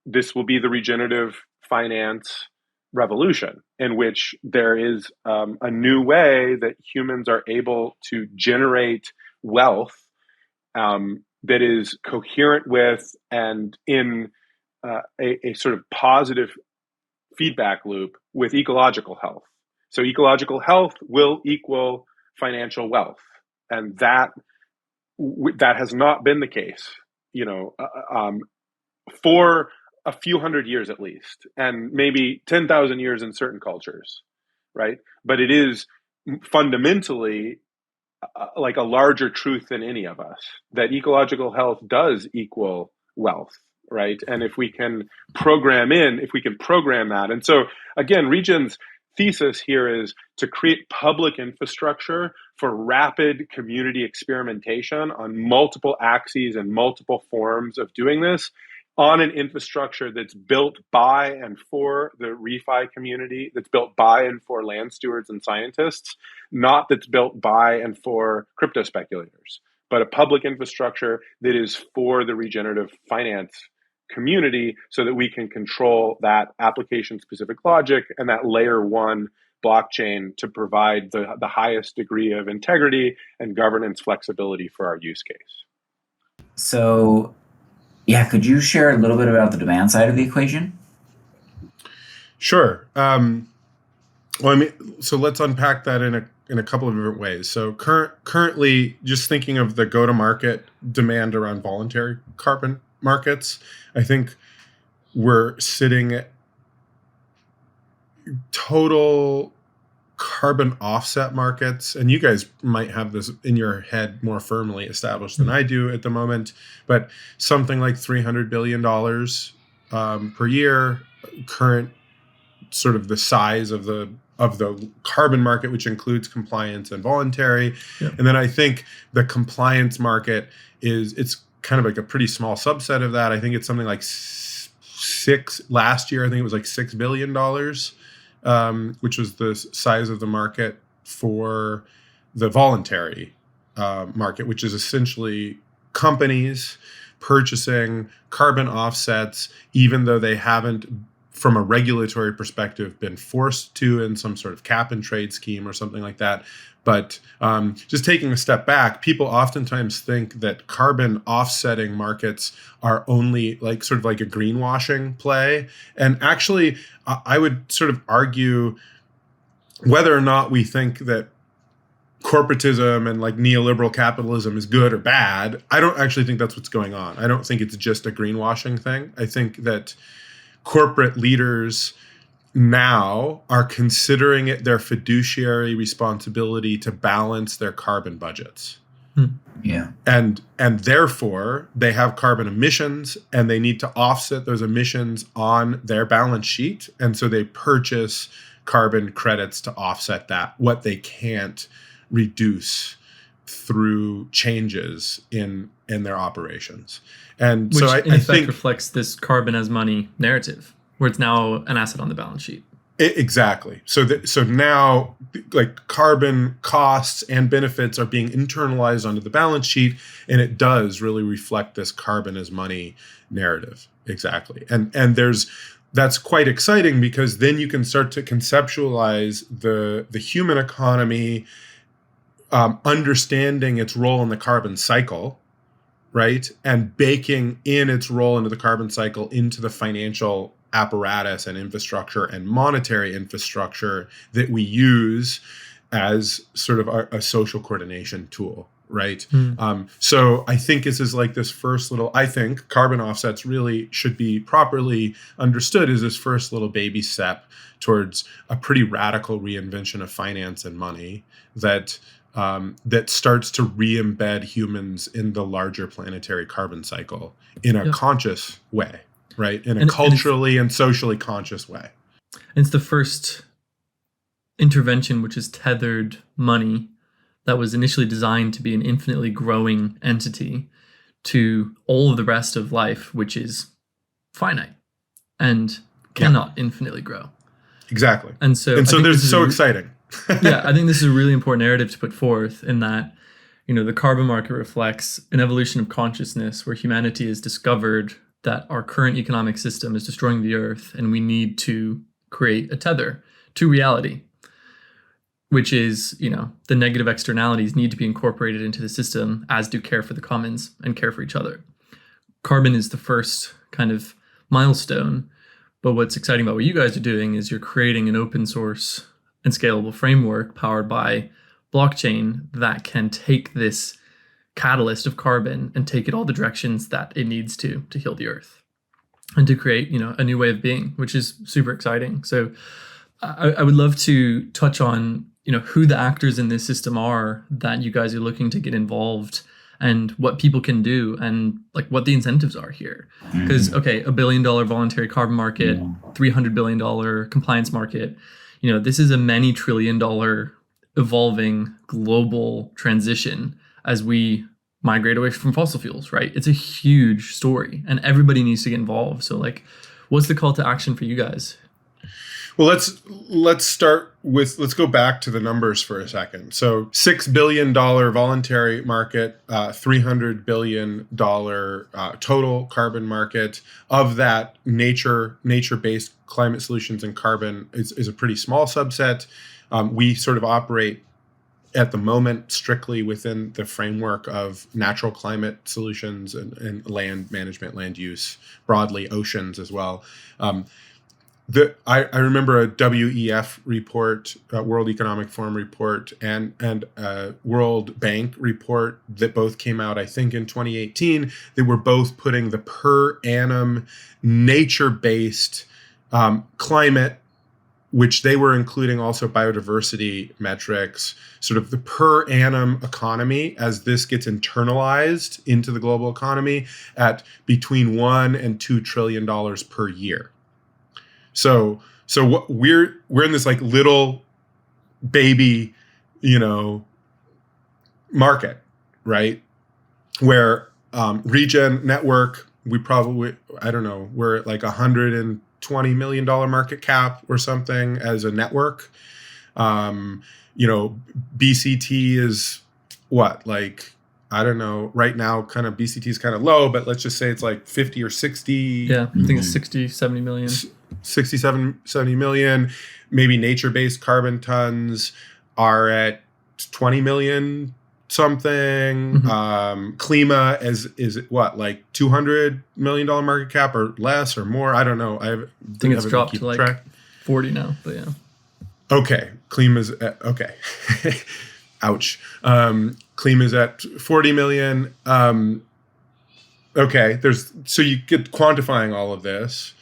this will be the regenerative finance revolution in which there is a new way that humans are able to generate wealth that is coherent with and in a sort of positive feedback loop with ecological health. So ecological health will equal financial wealth, and that has not been the case, for a few hundred years at least, and maybe 10,000 years in certain cultures, right? But it is fundamentally like a larger truth than any of us that ecological health does equal wealth, right? And if we can program that, and so again, Regen's thesis here is to create public infrastructure for rapid community experimentation on multiple axes and multiple forms of doing this on an infrastructure that's built by and for the ReFi community, that's built by and for land stewards and scientists, not that's built by and for crypto speculators, but a public infrastructure that is for the regenerative finance community so that we can control that application-specific logic and that layer one blockchain to provide the highest degree of integrity and governance flexibility for our use case. So, yeah, could you share a little bit about the demand side of the equation? Sure. So let's unpack that in a couple of different ways. So currently, just thinking of the go-to-market demand around voluntary carbon markets, I think we're sitting at total carbon offset markets, and you guys might have this in your head more firmly established than I do at the moment, but something like $300 billion per year, current sort of the size of the carbon market, which includes compliance and voluntary. Yep. And then I think the compliance market it's kind of like a pretty small subset of that. I think it's something like last year, I think it was like $6 billion, which was the size of the market for the voluntary market, which is essentially companies purchasing carbon offsets, even though they haven't, from a regulatory perspective, been forced to in some sort of cap and trade scheme or something like that. But just taking a step back, people oftentimes think that carbon offsetting markets are only like sort of like a greenwashing play. And actually, I would sort of argue whether or not we think that corporatism and like neoliberal capitalism is good or bad, I don't actually think that's what's going on. I don't think it's just a greenwashing thing. I think that corporate leaders now are considering it their fiduciary responsibility to balance their carbon budgets. Yeah. And therefore they have carbon emissions and they need to offset those emissions on their balance sheet. And so they purchase carbon credits to offset that, what they can't reduce through changes in their operations. And which so I think reflects this carbon as money narrative, where it's now an asset on the balance sheet. Exactly. So now, like, carbon costs and benefits are being internalized onto the balance sheet, and it does really reflect this carbon as money narrative. Exactly. And that's quite exciting, because then you can start to conceptualize the human economy, understanding its role in the carbon cycle, right? And baking in its role into the carbon cycle into the financial apparatus and infrastructure and monetary infrastructure that we use as sort of a social coordination tool, right? So I think this is like this first little, I think carbon offsets really should be properly understood as this first little baby step towards a pretty radical reinvention of finance and money that starts to re-embed humans in the larger planetary carbon cycle in a conscious way, right? In a culturally and socially conscious way. It's the first intervention which has tethered money that was initially designed to be an infinitely growing entity to all of the rest of life, which is finite and cannot infinitely grow. Exactly. And so there's so exciting. Yeah, I think this is a really important narrative to put forth, in that, the carbon market reflects an evolution of consciousness where humanity has discovered that our current economic system is destroying the earth, and we need to create a tether to reality, which is, the negative externalities need to be incorporated into the system, as do care for the commons and care for each other. Carbon is the first kind of milestone, but what's exciting about what you guys are doing is you're creating an open source and scalable framework powered by blockchain that can take this catalyst of carbon and take it all the directions that it needs to heal the earth and to create, a new way of being, which is super exciting. So I would love to touch on, who the actors in this system are that you guys are looking to get involved, and what people can do, and like what the incentives are here. Because, $1 billion voluntary carbon market, $300 billion compliance market, this is a many $trillion evolving global transition as we migrate away from fossil fuels, right? It's a huge story and everybody needs to get involved. So like, what's the call to action for you guys? Well, let's go back to the numbers for a second. So $6 billion voluntary market, $300 billion total carbon market. Of that, nature-based climate solutions and carbon is a pretty small subset. We sort of operate at the moment strictly within the framework of natural climate solutions and land management, land use, broadly oceans as well. I remember a WEF report, World Economic Forum report, and a World Bank report that both came out, I think, in 2018. They were both putting the per annum nature-based climate, which they were including also biodiversity metrics, sort of the per annum economy as this gets internalized into the global economy at between $1 and $2 trillion per year. So what we're in this like little baby, market, right? Where Regen Network, we're at like $120 million market cap or something as a network. BCT is what, like, I don't know, right now kind of BCT is kind of low, but let's just say it's like 50 or 60. Yeah, I think it's 60, 70 million. 67, 70 million. Maybe nature-based carbon tons are at 20 million something. Klima is what, like $200 million market cap or less or more? I don't know. I think it's dropped to like 40 now, but yeah. Okay. Klima's okay. Ouch. Klima's at 40 million. Okay. So you get quantifying all of this.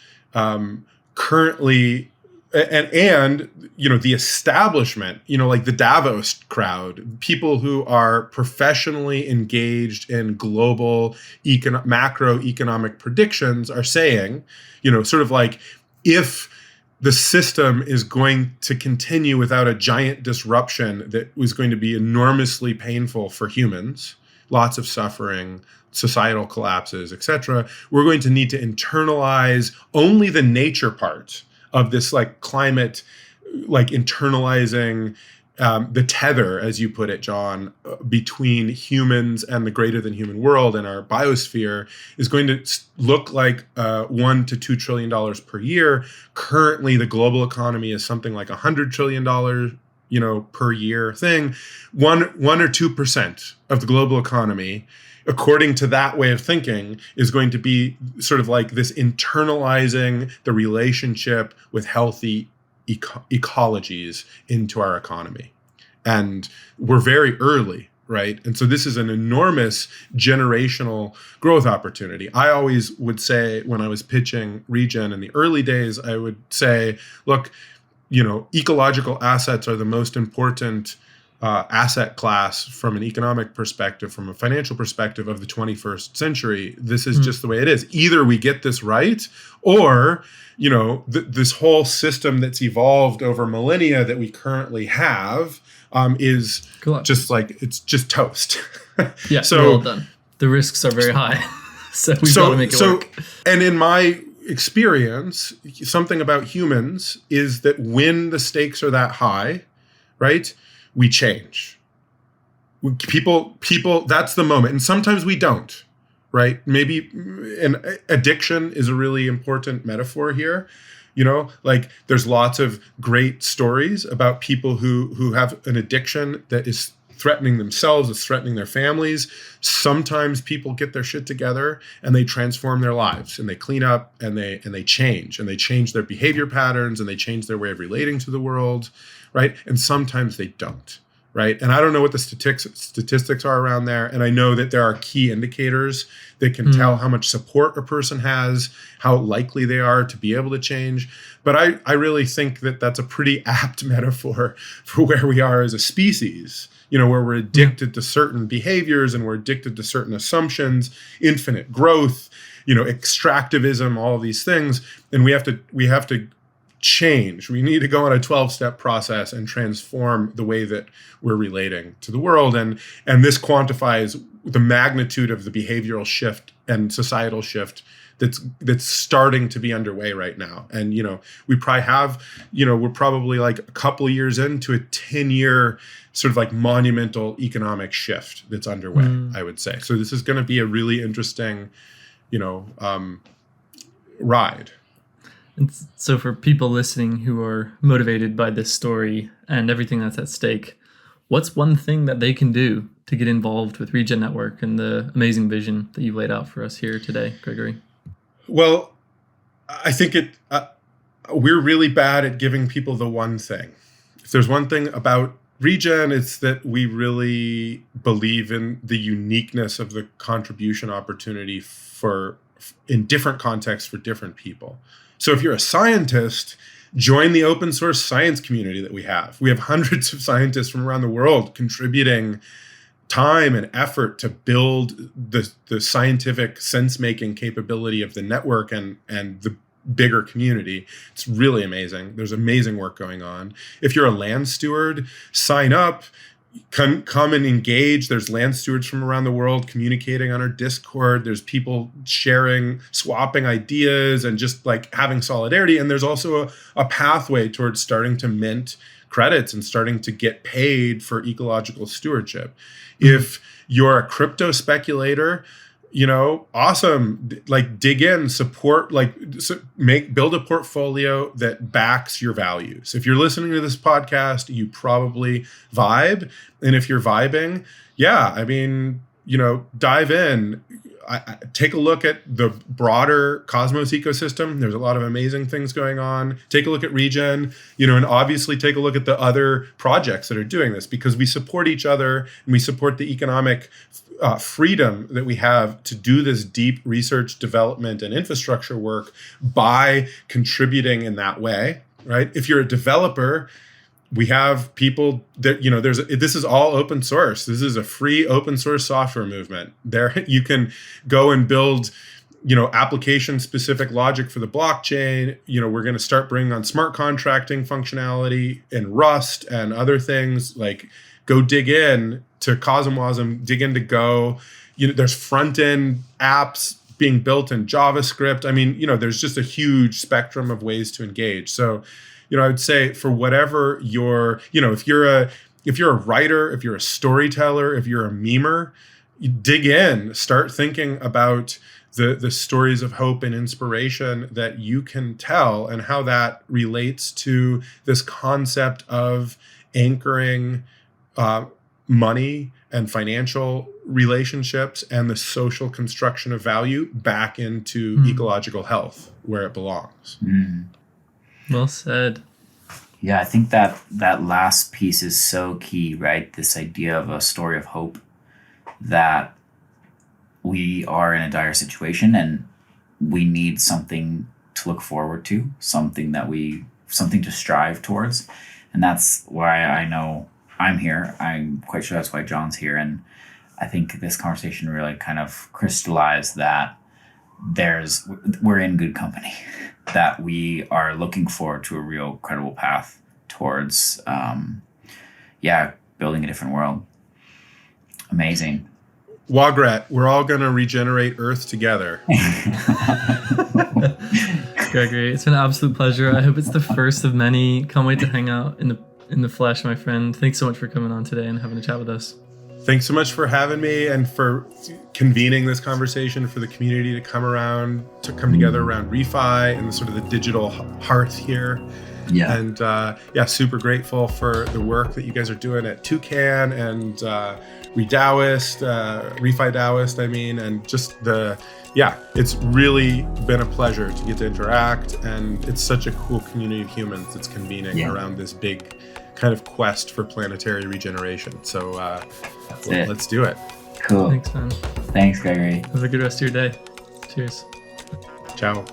Currently, and the establishment, like the Davos crowd, people who are professionally engaged in global macroeconomic predictions are saying, sort of like, if the system is going to continue without a giant disruption that was going to be enormously painful for humans, lots of suffering, societal collapses, etc., we're going to need to internalize only the nature part of this, like climate, like internalizing the tether, as you put it, John, between humans and the greater than human world and our biosphere is going to look like $1 to $2 trillion per year. Currently, the global economy is something like $100 trillion, per year thing. 1 or 2% of the global economy, according to that way of thinking, is going to be sort of like this internalizing the relationship with healthy ecologies into our economy. And we're very early, right? And so this is an enormous generational growth opportunity. I always would say, when I was pitching Regen in the early days, I would say, look, ecological assets are the most important asset class from an economic perspective, from a financial perspective of the 21st century. This is just the way it is. Either we get this right, or this whole system that's evolved over millennia that we currently have is just like, it's just toast. Yeah, so well done. The risks are very high, so we've got to make it work. And in my experience, something about humans is that when the stakes are that high, right, we change. People, that's the moment. And sometimes we don't, right? Maybe an addiction is a really important metaphor here. Like there's lots of great stories about people who have an addiction that is threatening themselves, it's threatening their families. Sometimes people get their shit together and they transform their lives and they clean up and they change their behavior patterns and they change their way of relating to the world, right? And sometimes they don't, right? And I don't know what the statistics are around there. And I know that there are key indicators that can tell how much support a person has, how likely they are to be able to change. But I really think that that's a pretty apt metaphor for where we are as a species, where we're addicted to certain behaviors and we're addicted to certain assumptions, infinite growth, extractivism, all of these things. And we have to change. We need to go on a 12-step process and transform the way that we're relating to the world. And this quantifies the magnitude of the behavioral shift and societal shift that's starting to be underway right now. And, we probably have, we're probably like a couple of years into a 10-year sort of like monumental economic shift that's underway, I would say. So this is going to be a really interesting, ride. And so for people listening who are motivated by this story and everything that's at stake, what's one thing that they can do to get involved with Regen Network and the amazing vision that you've laid out for us here today, Gregory? Well, I think we're really bad at giving people the one thing. If there's one thing about Regen, it's that we really believe in the uniqueness of the contribution opportunity in different contexts for different people. So if you're a scientist, join the open source science community that we have. We have hundreds of scientists from around the world contributing time and effort to build the scientific sense-making capability of the network and the bigger community. It's really amazing. There's amazing work going on. If you're a land steward, sign up. Come and engage. There's land stewards from around the world communicating on our Discord. There's people sharing, swapping ideas and just like having solidarity. And there's also a pathway towards starting to mint credits and starting to get paid for ecological stewardship. If you're a crypto speculator, awesome. Like dig in, support, build a portfolio that backs your values. If you're listening to this podcast, you probably vibe. And if you're vibing, dive in. Take a look at the broader Cosmos ecosystem. There's a lot of amazing things going on. Take a look at Regen, and obviously take a look at the other projects that are doing this, because we support each other and we support the economic freedom that we have to do this deep research, development, and infrastructure work by contributing in that way, right? If you're a developer, we have people that, this is all open source. This is a free open source software movement. There you can go and build, application specific logic for the blockchain. We're going to start bringing on smart contracting functionality and Rust and other things. Like go dig in to CosmWasm, dig into Go. There's front end apps being built in JavaScript. I mean, there's just a huge spectrum of ways to engage. So, I would say for whatever if you're if you're a writer, if you're a storyteller, if you're a memer, you dig in, start thinking about the stories of hope and inspiration that you can tell and how that relates to this concept of anchoring money and financial relationships and the social construction of value back into ecological health where it belongs. Well said. Yeah, I think that last piece is so key, right? This idea of a story of hope, that we are in a dire situation and we need something to look forward to, something to strive towards. And that's why I know I'm here. I'm quite sure that's why John's here. And I think this conversation really kind of crystallized that we're in good company, that we are looking forward to a real credible path towards, building a different world. Amazing. Wagret, we're all going to regenerate Earth together. Gregory, it's been an absolute pleasure. I hope it's the first of many. Can't wait to hang out in the flesh, my friend. Thanks so much for coming on today and having a chat with us. Thanks so much for having me and for convening this conversation, for the community to come together around ReFi and sort of the digital hearth here. Yeah. And super grateful for the work that you guys are doing at Toucan and ReDaoist, ReFi Daoist, and just it's really been a pleasure to get to interact, and it's such a cool community of humans that's convening around this big kind of quest for planetary regeneration. So let's do it. Cool. Thanks, man. Thanks, Gregory. Have a good rest of your day. Cheers. Ciao.